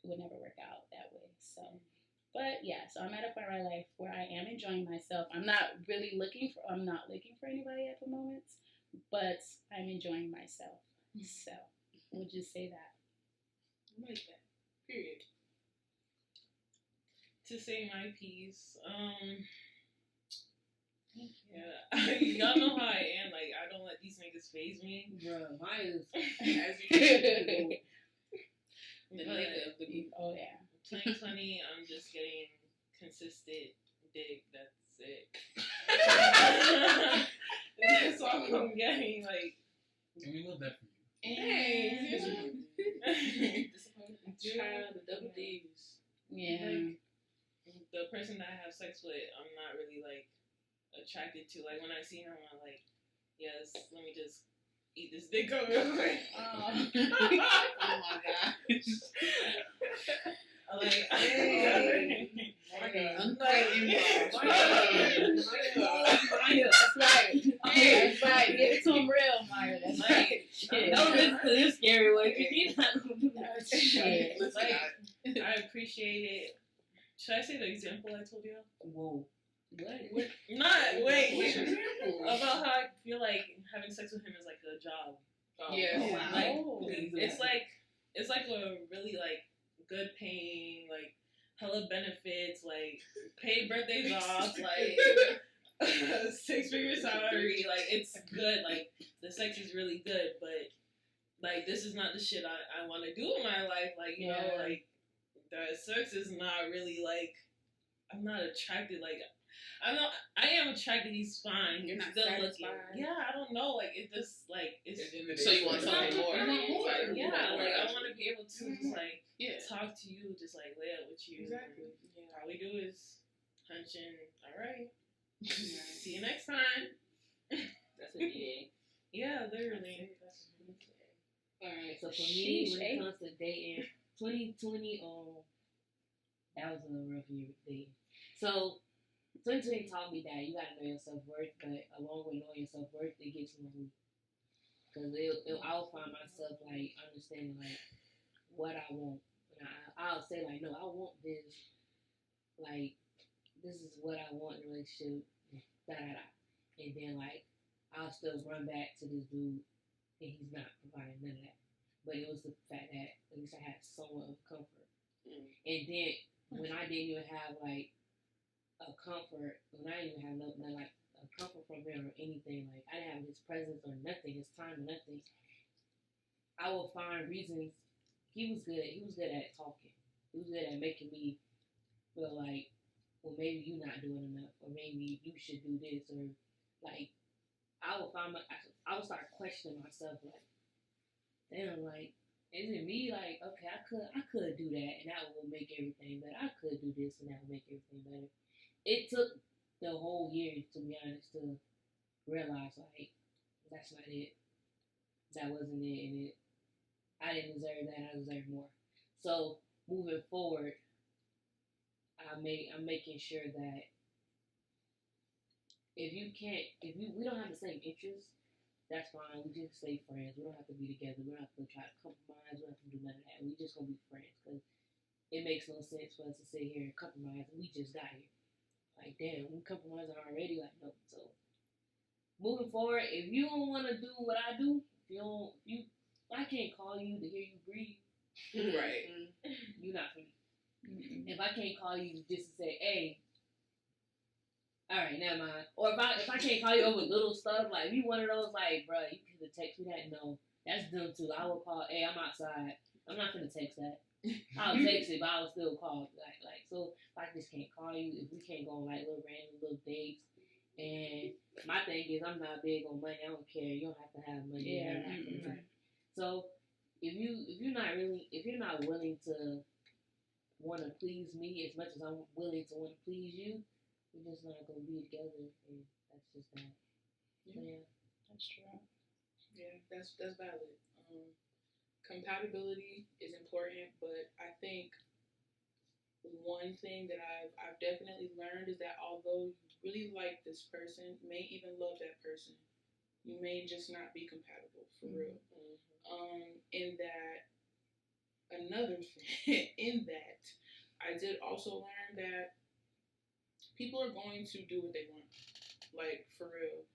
it would never work out that way. So, but yeah, so I'm at a point in my life where I am enjoying myself. I'm not looking for anybody at the moment, but I'm enjoying myself. So, we'll just say that. I like that. Period. To say my piece, yeah, y'all know how I am. Like, I don't let these niggas phase me. Bruh, mine is As you should. The nigga of the group. Oh yeah. 2020, I'm just getting consistent dick. That's it. That's all I'm getting. Like, and we love that from you. hey, Child, the double D's. Yeah. Like, the person that I have sex with, I'm not really like attracted to. Like when I see him, I'm like, yes, let me just eat this dick up real quick. Oh my gosh. Like, hey. My God. I'm That's right. Give it to him real, Maya. That's right. Shit. don't listen to this scary one because he's not gonna do that shit. like, I appreciate it. Should I say the example I told you? Whoa. What? Not wait. What's your example? About how I feel like having sex with him is like a job. Yeah. Oh, wow. Like it's like a really like good paying, like hella benefits, like paid birthdays off, like 6-figure salary. Like it's good. Like the sex is really good, but like this is not the shit I want to do in my life. Like you know, like the sex is not really like I'm not attracted. Like I am attracted. He's fine. You're not good satisfied. looking. Yeah, I don't know. Like it just like it's. So you want something more? Yeah, like I want to be able to just like talk to you, just like lay up with you. Exactly. Yeah. All we do is punch in. All right. See you next time. That's a DA. Yeah, literally. Alright, so for me, when it comes to dating, 2020, that was a rough year with dating. So 2020 taught me that you gotta know your self-worth, but along with knowing your self-worth, it gets lonely. Because I'll find myself, like, understanding, like, what I want And I'll say like, no, I want this. Like, this is what I want in a relationship. Da da da. And then like, I'll still run back to this dude, and he's not providing none of that. But it was the fact that at least I had somewhat of comfort. And then when I didn't even have like a comfort, when I didn't even have nothing like a comfort from him or anything, like I didn't have his presence or nothing, his time or nothing, I would find reasons. He was good. He was good at talking. He was good at making me feel like, well, maybe you're not doing enough, or maybe you should do this, or like I would I would start questioning myself, like, damn, like, is it me? Like, okay, I could do that, and that would make everything better. I could do this, and that would make everything better. It took the whole year, to be honest, to realize like that's not it. That wasn't it, and I didn't deserve that. I deserve more. So moving forward, I'm making sure that we don't have the same interests, that's fine. We just stay friends. We don't have to be together. We don't have to try to compromise. We don't have to do none of that. We just gonna be friends because it makes no sense for us to sit here and compromise. We just got here. Like, damn, we compromising already. Like, no. So moving forward, if you don't want to do what I do, I can't call you to hear you breathe. Right. You're not for me. If I can't call you just to say, hey, all right, never mind. Or if I can't call you over little stuff, like, if you one of those, like, bro, you could have texted me that. No, that's dumb too. I will call, hey, I'm outside. I'm not gonna text that. I'll text it, but I'll still call. So if I just can't call you, if we can't go on like little random little dates, and my thing is, I'm not big on money. I don't care. You don't have to have money. Yeah. So if you're not willing to want to please me as much as I'm willing to want to please you, we're just not gonna be together, and that's just that. Yeah, that's true. Yeah, that's valid. Compatibility is important, but I think one thing that I've definitely learned is that although you really like this person, may even love that person, you may just not be compatible for real. In that another thing, in that I did also learn that people are going to do what they want, like for real.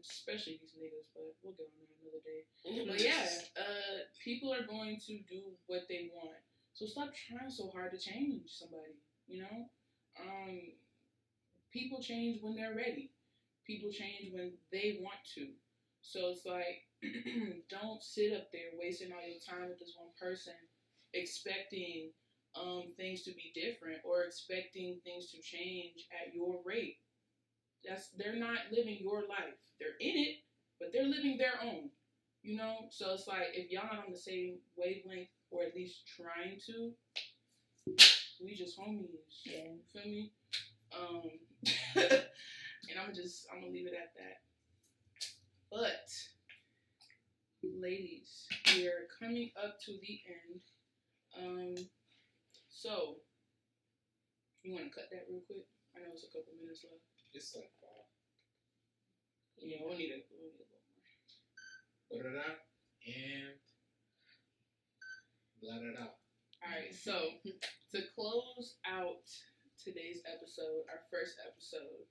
Especially these niggas, but we'll get on that another day. But yeah, people are going to do what they want. So stop trying so hard to change somebody. You know, people change when they're ready. People change when they want to. So it's like, don't sit up there wasting all your time with this one person, expecting things to be different or expecting things to change at your rate. They're not living your life. They're in it, but they're living their own. You know, so it's like if y'all not on the same wavelength or at least trying to, we just homies. Yeah, you feel me? And I'm gonna leave it at that. But ladies, we are coming up to the end. So you want to cut that real quick? I know it's a couple minutes left. It's like yeah, we'll need a little more. And blah da da. All right, so to close out today's episode, our first episode,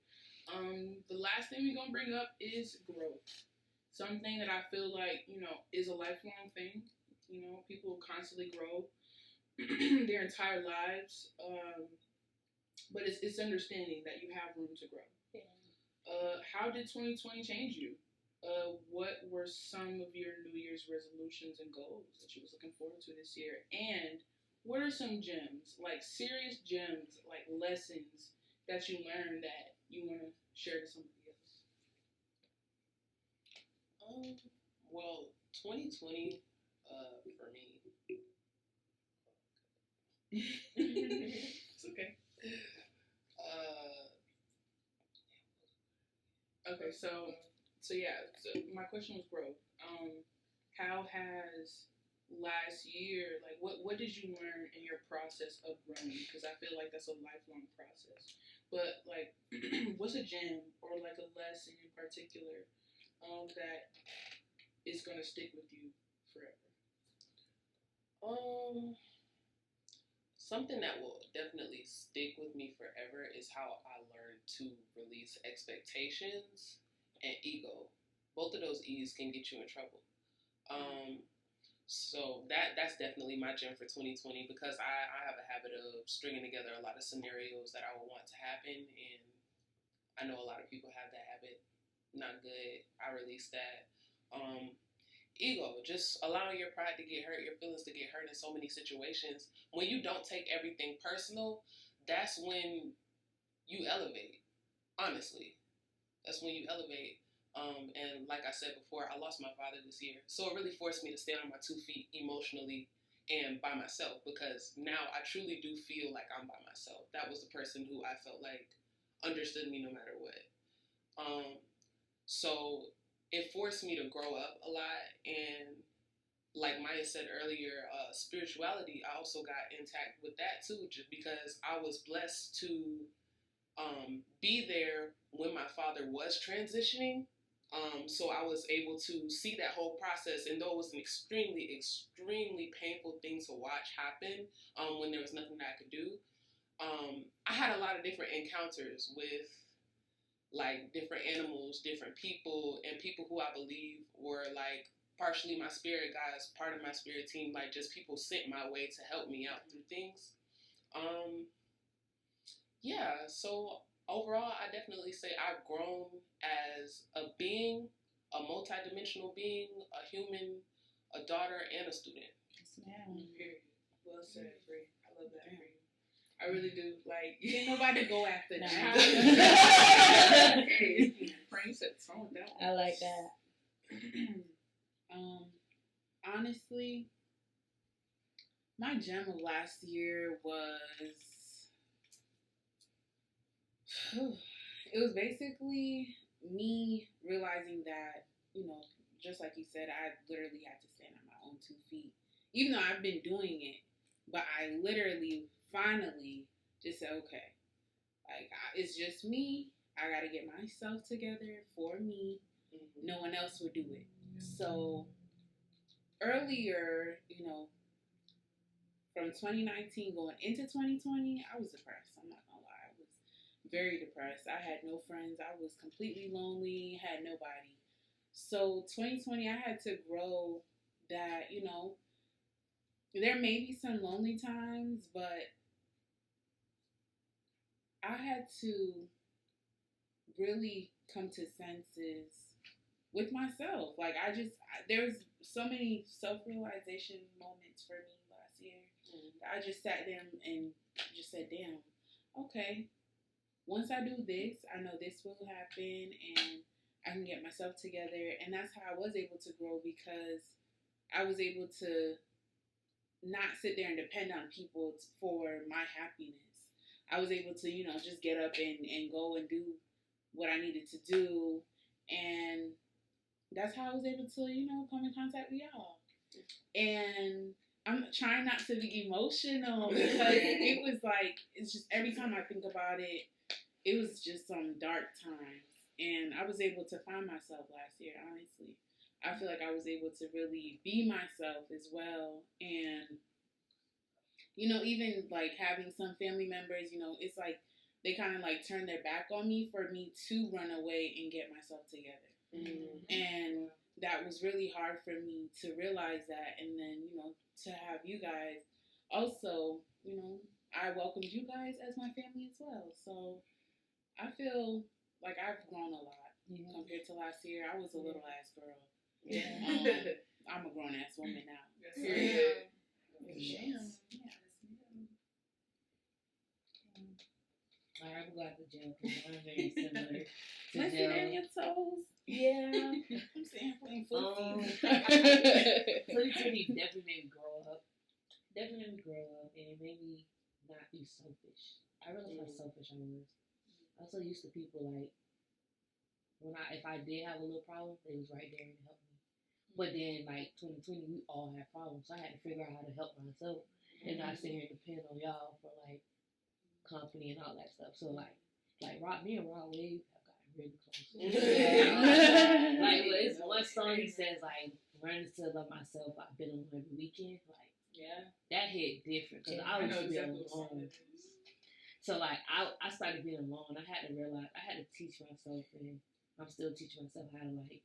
the last thing we're gonna bring up is growth. Something that I feel like is a lifelong thing. People constantly grow their entire lives, but it's understanding that you have room to grow. How did 2020 change you? What were some of your New Year's resolutions and goals that you was looking forward to this year? And what are some gems, like serious gems, like lessons that you learned that you want to share to somebody else? Well, 2020 for me. It's okay. Okay, so yeah. So my question was growth. How has last year, like, what did you learn in your process of growing? Because I feel like that's a lifelong process. But like, what's a gem or like a lesson in particular that is gonna stick with you forever? something that will definitely stick with me forever is how I learned to release expectations and ego. Both of those E's can get you in trouble. So that's definitely my gem for 2020 because I have a habit of stringing together a lot of scenarios that I would want to happen, and I know a lot of people have that habit. Not good. I released that. Ego, just allowing your pride to get hurt, your feelings to get hurt in so many situations. When you don't take everything personal, that's when you elevate. Honestly, that's when you elevate. And like I said before, I lost my father this year, so it really forced me to stand on my 2 feet emotionally and by myself because now I truly do feel like I'm by myself. That was the person who I felt like understood me no matter what. So it forced me to grow up a lot, and like Maya said earlier, spirituality, I also got intact with that too, just because I was blessed to be there when my father was transitioning. So I was able to see that whole process, and though it was an extremely, extremely painful thing to watch happen when there was nothing that I could do, I had a lot of different encounters with like different animals, different people, and people who I believe were like partially my spirit guides, part of my spirit team, like just people sent my way to help me out through things. Yeah, so overall, I definitely say I've grown as a being, a multidimensional being, a human, a daughter, and a student. Yes, ma'am. Period. Well said, Free. I love that for you. I really do. Like, Can't nobody go after that. Frank said something with that. I like that. Honestly, my gem of last year was it was basically me realizing that, just like you said, I literally had to stand on my own 2 feet. Even though I've been doing it, but I literally finally just said, okay, like it's just me. I got to get myself together for me. Mm-hmm. No one else would do it. So earlier, from 2019 going into 2020, I was depressed. I'm not gonna lie. I was very depressed. I had no friends. I was completely lonely, had nobody. So 2020, I had to grow that, there may be some lonely times, but I had to really come to senses with myself. Like there's so many self-realization moments for me last year. I just sat there and just said, damn, okay, once I do this, I know this will happen and I can get myself together. And that's how I was able to grow because I was able to not sit there and depend on people for my happiness. I was able to, just get up and go and do what I needed to do. And that's how I was able to, come in contact with y'all. And I'm trying not to be emotional because it was like, it's just every time I think about it, it was just some dark times. And I was able to find myself last year, honestly. I feel like I was able to really be myself as well. And, even like having some family members, it's like they kind of like turn their back on me for me to run away and get myself together. Mm-hmm. And that was really hard for me to realize that. And then, to have you guys also, I welcomed you guys as my family as well. So I feel like I've grown a lot compared to last year. I was a little ass girl. Yeah. I'm a grown ass woman now. Period. Yes. I'm glad the gym because I'm very similar to Listen on your toes. Yeah. I'm saying playing football. 2020 definitely made me grow up. And it made me not be selfish. I realized how selfish I was. I was so used to people like if I did have a little problem, they was right there to help me. But then like 2020, we all had problems, so I had to figure out how to help myself and not sit here and depend on y'all for like company and all that stuff. So like me and Rod Wave have gotten really close. Like it's one song he says like learning to love myself. I've been on every weekend. Like Yeah. That hit different because Yeah, I I was know being exactly what alone. that is. So like I started being alone. I had to realize I had to teach myself, and I'm still teaching myself how to like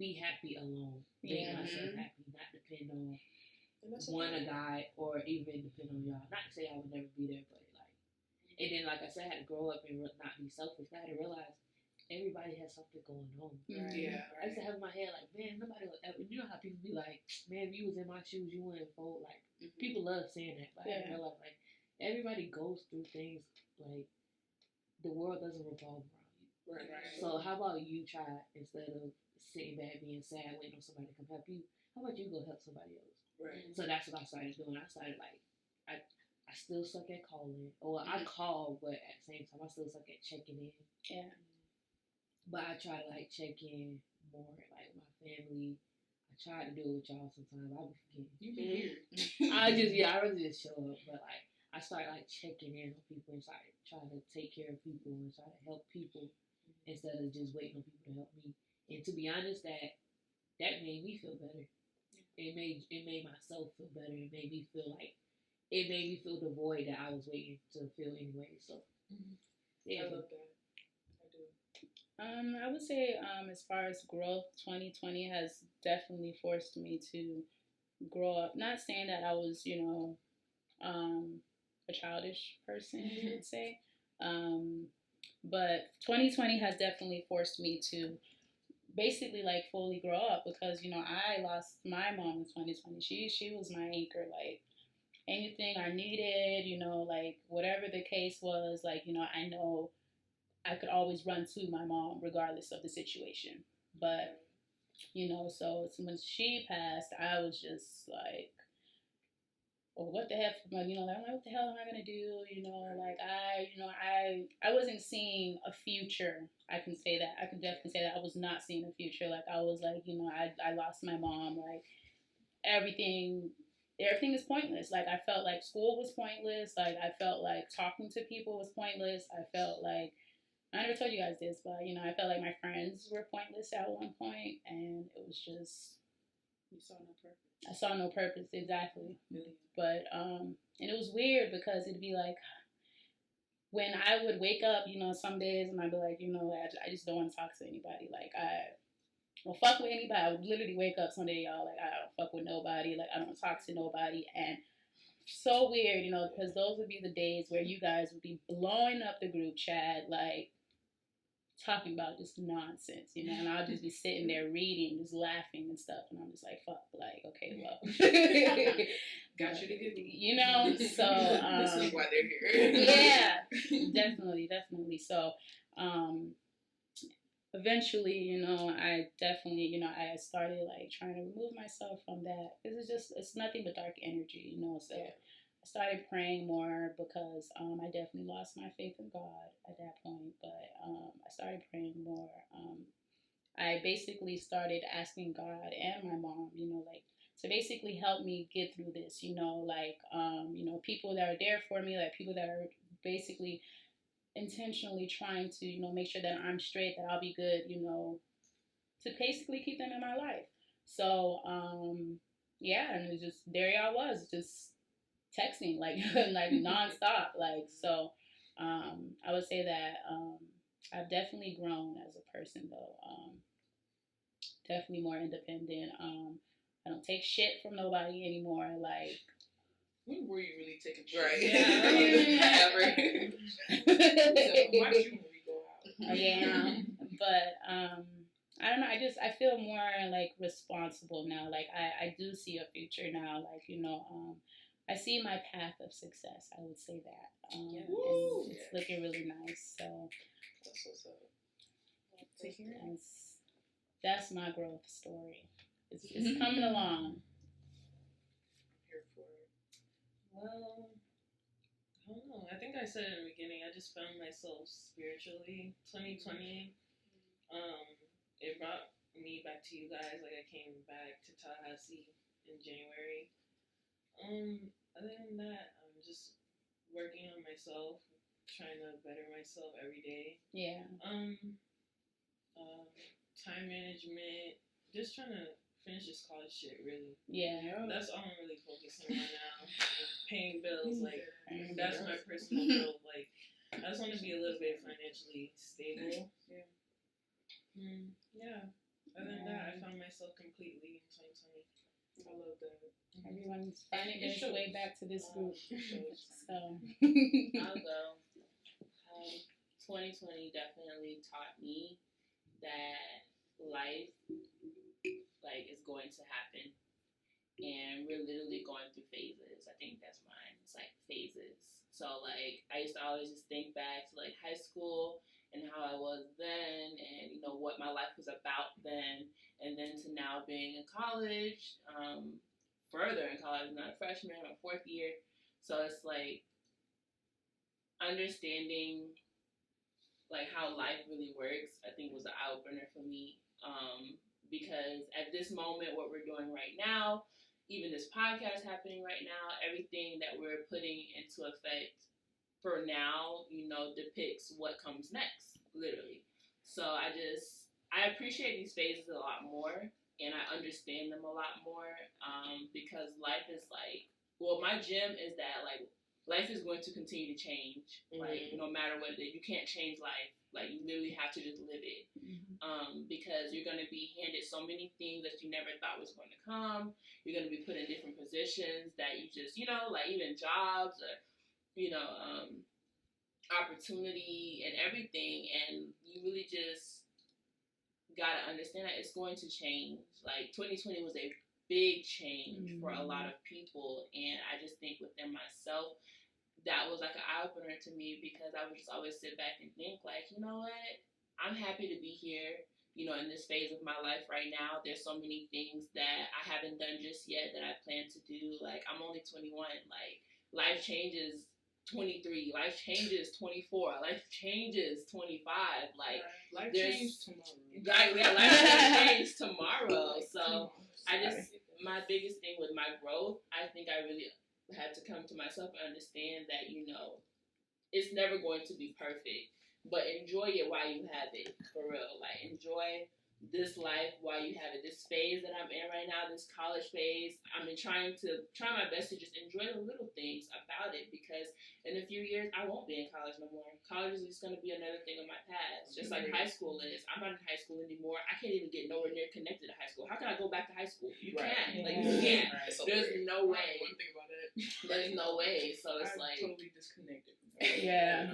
be happy alone, make Yeah. myself happy, not depend on And that's one okay. a guy or even depend on y'all. Not to say I would never be there, but like, and then like I said, I had to grow up and not be selfish. I had to realize everybody has something going on. Mhm. Yeah. I used to have in my head like, man, nobody would ever. You know how people be like, man, if you was in my shoes, you wouldn't fold. Like people love saying that, but I had to realize like everybody goes through things. Like the world doesn't revolve around you. Right. So how about you try instead of sitting back being sad, waiting on somebody to come help you? How about you go help somebody else? Right. So that's what I started doing. I started like I still suck at calling. Or I call, but at the same time I still suck at checking in. Yeah. But I try to like check in more like my family. I try to do it with y'all sometimes. I be forgetting. You be weird. I really just show up, but like I started like checking in on people and started trying to take care of people and try to help people instead of just waiting on people to help me. And to be honest, that made me feel better. It made myself feel better. It made me feel the void that I was waiting to feel anyway. So yeah. I love that. I do. I would say, as far as growth, 2020 has definitely forced me to grow up. Not saying that I was, a childish person, you would say. But 2020 has definitely forced me to basically like fully grow up because, I lost my mom in 2020. She was my anchor. Like anything I needed, like whatever the case was, like, I know I could always run to my mom regardless of the situation. But, so when she passed, I was just like, well, what the heck, like, what the hell am I gonna do? Like I wasn't seeing a future. I can say that. I can definitely say that I was not seeing a future. Like I was like, I lost my mom. Like everything is pointless. Like I felt like school was pointless. Like I felt like talking to people was pointless. I felt like I never told you guys this, but I felt like my friends were pointless at one point, and it was just You saw no purpose. I saw no purpose exactly. But and it was weird because it'd be like when I would wake up, some days and I'd be like, I just don't want to talk to anybody. Like I don't fuck with anybody. I would literally wake up someday, y'all, like I don't fuck with nobody. Like I don't talk to nobody. And so weird, because those would be the days where you guys would be blowing up the group chat, like talking about just nonsense, and I'll just be sitting there reading, just laughing and stuff, and I'm just like, fuck, like, okay, well. Got you to get so, this is why they're here. Yeah, definitely. So, eventually, I definitely, I started, like, trying to remove myself from that, because it's nothing but dark energy, so... Yeah. I started praying more because I definitely lost my faith in God at that point. But I started praying more. I basically started asking God and my mom, like to basically help me get through this. People that are there for me, like people that are basically intentionally trying to, make sure that I'm straight, that I'll be good, to basically keep them in my life. So yeah, and it just there y'all was just texting like like nonstop. Like so I would say that I've definitely grown as a person though. Definitely more independent. I don't take shit from nobody anymore. Like when were you really taking shit? Right. Yeah. Ever. So why did you when we go out? Yeah. But I don't know, I feel more like responsible now. Like I do see a future now. Like, I see my path of success. I would say that. And it's looking really nice. So that's what's up. To hear that's my growth story. It's coming along. I'm here for it. Well, I don't know. I think I said in the beginning, I just found myself spiritually. 2020, it brought me back to you guys. Like I came back to Tallahassee in January. Other than that, I'm just working on myself, trying to better myself every day. Yeah. Time management, just trying to finish this college shit, really. Yeah. That's all I'm really focusing on now. Paying bills, like, that's my personal growth. Like, I just want to be a little bit financially stable. Yeah. Yeah. Other than that, I found myself completely in 2020. I love that. Everyone's finding their way back to this group. So I'll go. 2020 definitely taught me that life, like, is going to happen, and we're literally going through phases. I think that's mine. It's like phases. So like I used to always just think back to like high school and how I was then, and you know what my life was about then, and then to now being in college, further in college, I'm not a freshman, I'm a fourth year. So it's like understanding like how life really works, I think was an eye opener for me. Because at this moment, what we're doing right now, even this podcast happening right now, everything that we're putting into effect for now, you know, depicts what comes next, literally. So I appreciate these phases a lot more, and I understand them a lot more, because life is like, well, my gem is that like life is going to continue to change. Like no matter what it is, you can't change life. Like you literally have to just live it, because you're going to be handed so many things that you never thought was going to come. You're going to be put in different positions that you just, you know, like even jobs or, you know, opportunity and everything, and you really just gotta understand that it's going to change. Like 2020 was a big change for a lot of people, and I just think within myself that was like an eye opener to me, because I would just always sit back and think like, you know what, I'm happy to be here, you know, in this phase of my life right now. There's so many things that I haven't done just yet that I plan to do. Like I'm only 21. Like life changes 23, life changes 24, life changes 25. Like life changes tomorrow. Right, yeah, life changes tomorrow. So my biggest thing with my growth, I think I really had to come to myself and understand that, you know, it's never going to be perfect, but enjoy it while you have it, for real. Like enjoy this life while you have it. This phase that I'm in right now, this college phase, I'm trying my best to just enjoy the little things about it, because in a few years I won't be in college no more. College is just going to be another thing of my past, just like high school is. I'm not in high school anymore. I can't even get nowhere near connected to high school. How can I go back to high school? You can't. Like you can't. There's no way. Think about it. There's no way. So it's like totally disconnected. Yeah.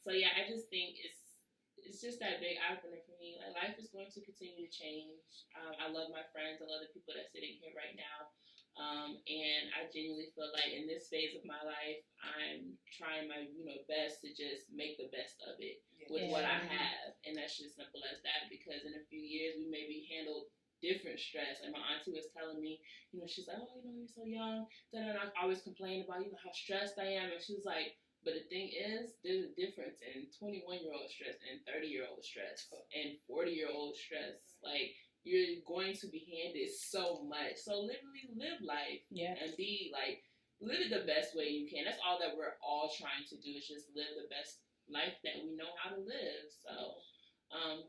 So yeah, I just think it's just that big eye opener for me. Like life is going to continue to change. I love my friends. I love the people that's sitting here right now. And I genuinely feel like in this phase of my life, I'm trying my best to just make the best of it with what I have, and that's just simple as that. Because in a few years, we may be handled different stress. And my auntie was telling me, she's like, oh, you're so young. Then I always complain about how stressed I am, and she was like, but the thing is, there's a difference in 21-year-old stress and 30-year-old stress and 40-year-old stress. Like, you're going to be handed so much. So literally live life and be like, live it the best way you can. That's all that we're all trying to do, is just live the best life that we know how to live. So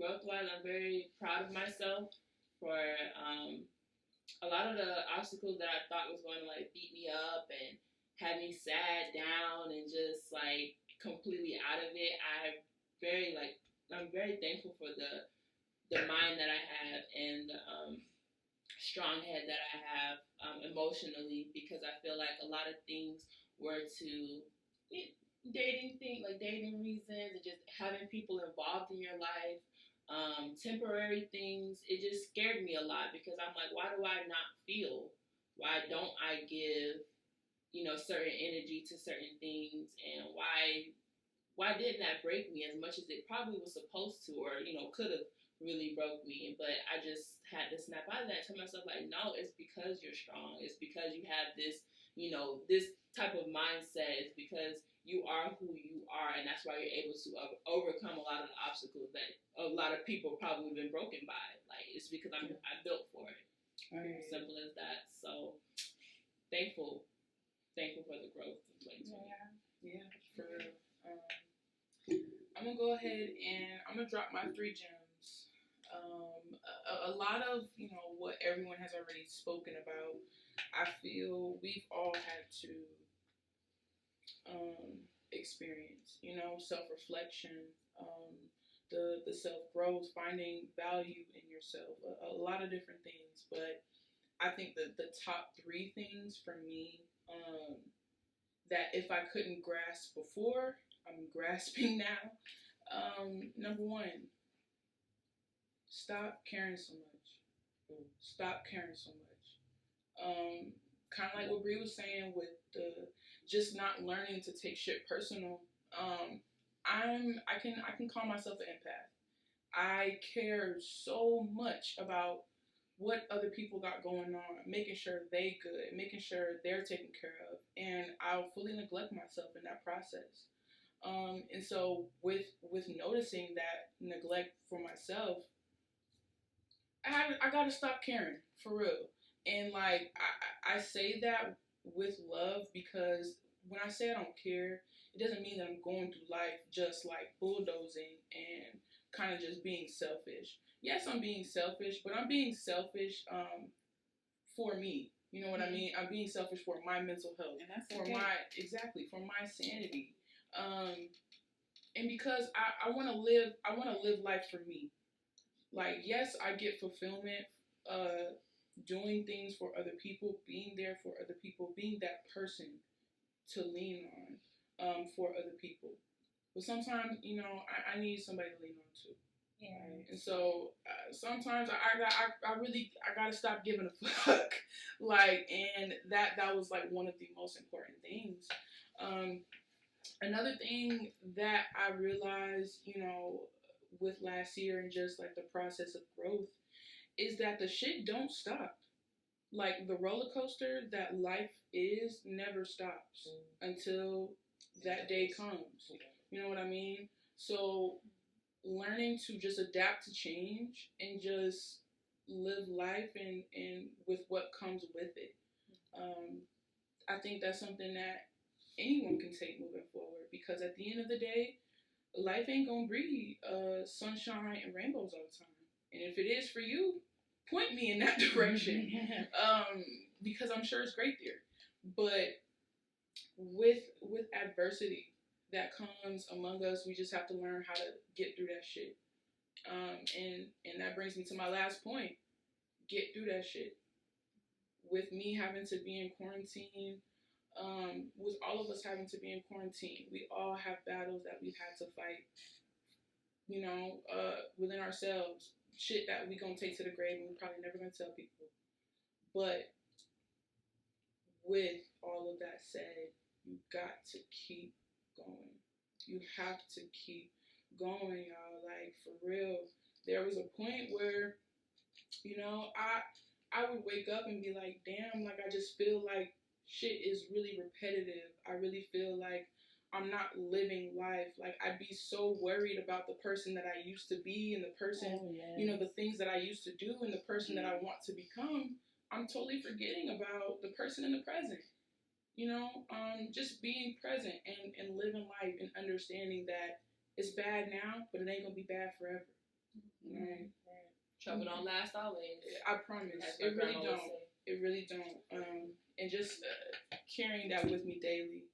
growth-wise, I'm very proud of myself for a lot of the obstacles that I thought was going to like beat me up and had me sad down and just like completely out of it. I'm very thankful for the mind that I have and the strong head that I have emotionally, because I feel like a lot of things were to dating reasons and just having people involved in your life, temporary things. It just scared me a lot, because I'm like, why do I not feel? Why don't I give certain energy to certain things, and why didn't that break me as much as it probably was supposed to, or could have really broke me? But I just had to snap out of that, tell myself like, no, it's because you're strong. It's because you have this this type of mindset. It's because you are who you are, and that's why you're able to overcome a lot of the obstacles that a lot of people probably been broken by. Like, it's because I'm built for it. Simple as that. So thankful for the growth in 2020. Yeah, for real. I'm gonna go ahead and I'm gonna drop my 3 gems. a lot of, what everyone has already spoken about, I feel we've all had to experience, self-reflection, the self-growth, finding value in yourself, a lot of different things. But I think that the top three things for me, that if I couldn't grasp before, I'm grasping now. Number one, stop caring so much. Stop caring so much. Kind of like what Bree was saying with the just not learning to take shit personal. I can call myself an empath. I care so much about what other people got going on, making sure they good, making sure they're taken care of, and I'll fully neglect myself in that process. And so with noticing that neglect for myself, I gotta stop caring for real. And like I say that with love, because when I say I don't care, it doesn't mean that I'm going through life just like bulldozing and kind of just being selfish. Yes, I'm being selfish, but I'm being selfish for me. You know what I mean? I'm being selfish for my mental health, And that's for okay. for my sanity, and because I want to live life for me. Like, yes, I get fulfillment doing things for other people, being there for other people, being that person to lean on for other people. But sometimes, I need somebody to lean on too. Yeah. Right? And so sometimes I gotta stop giving a fuck. Like, and that was like one of the most important things. Another thing that I realized, with last year and just like the process of growth, is that the shit don't stop. Like, the roller coaster that life is never stops until that day comes. You know what I mean? So learning to just adapt to change and just live life and with what comes with it. I think that's something that anyone can take moving forward, because at the end of the day, life ain't gonna breed sunshine and rainbows all the time. And if it is for you, point me in that direction, because I'm sure it's great there. But with adversity that comes among us, we just have to learn how to get through that shit. And that brings me to my last point: get through that shit. With me having to be in quarantine, with all of us having to be in quarantine, we all have battles that we've had to fight, within ourselves. Shit that we gonna take to the grave and we're probably never gonna tell people. But with all of that said, you got to keep going. You have to keep going, y'all. Like, for real. There was a point where, I would wake up and be like, damn, like, I just feel like shit is really repetitive. I really feel like I'm not living life. Like, I'd be so worried about the person that I used to be and the person, the things that I used to do and the person that I want to become. I'm totally forgetting about the person in the present. Just being present and living life and understanding that it's bad now, but it ain't gonna be bad forever. Right? Trouble don't last always. I promise. It really don't. It really don't. And just carrying that with me daily.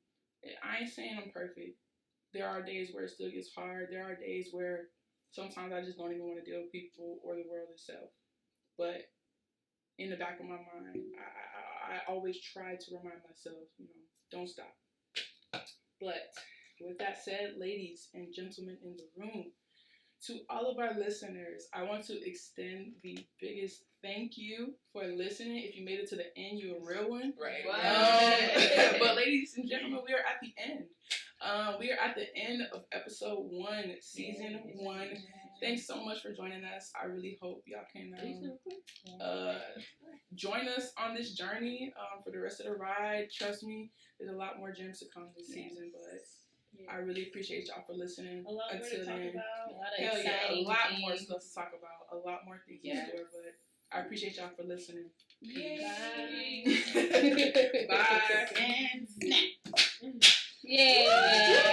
I ain't saying I'm perfect. There are days where it still gets hard. There are days where sometimes I just don't even want to deal with people or the world itself. But in the back of my mind, I always try to remind myself, don't stop. But with that said, ladies and gentlemen in the room, to all of our listeners, I want to extend the biggest thank you for listening. If you made it to the end, you're a real one. Right. But ladies and gentlemen, we are at the end. We are at the end of episode 1, season 1. Thanks so much for joining us. I really hope y'all can join us on this journey for the rest of the ride. Trust me, there's a lot more gems to come this season, but I really appreciate y'all for listening. A lot more to talk about. A lot more stuff to talk about. A lot more things in store, but I appreciate y'all for listening. Bye. Bye. And snap. Yeah.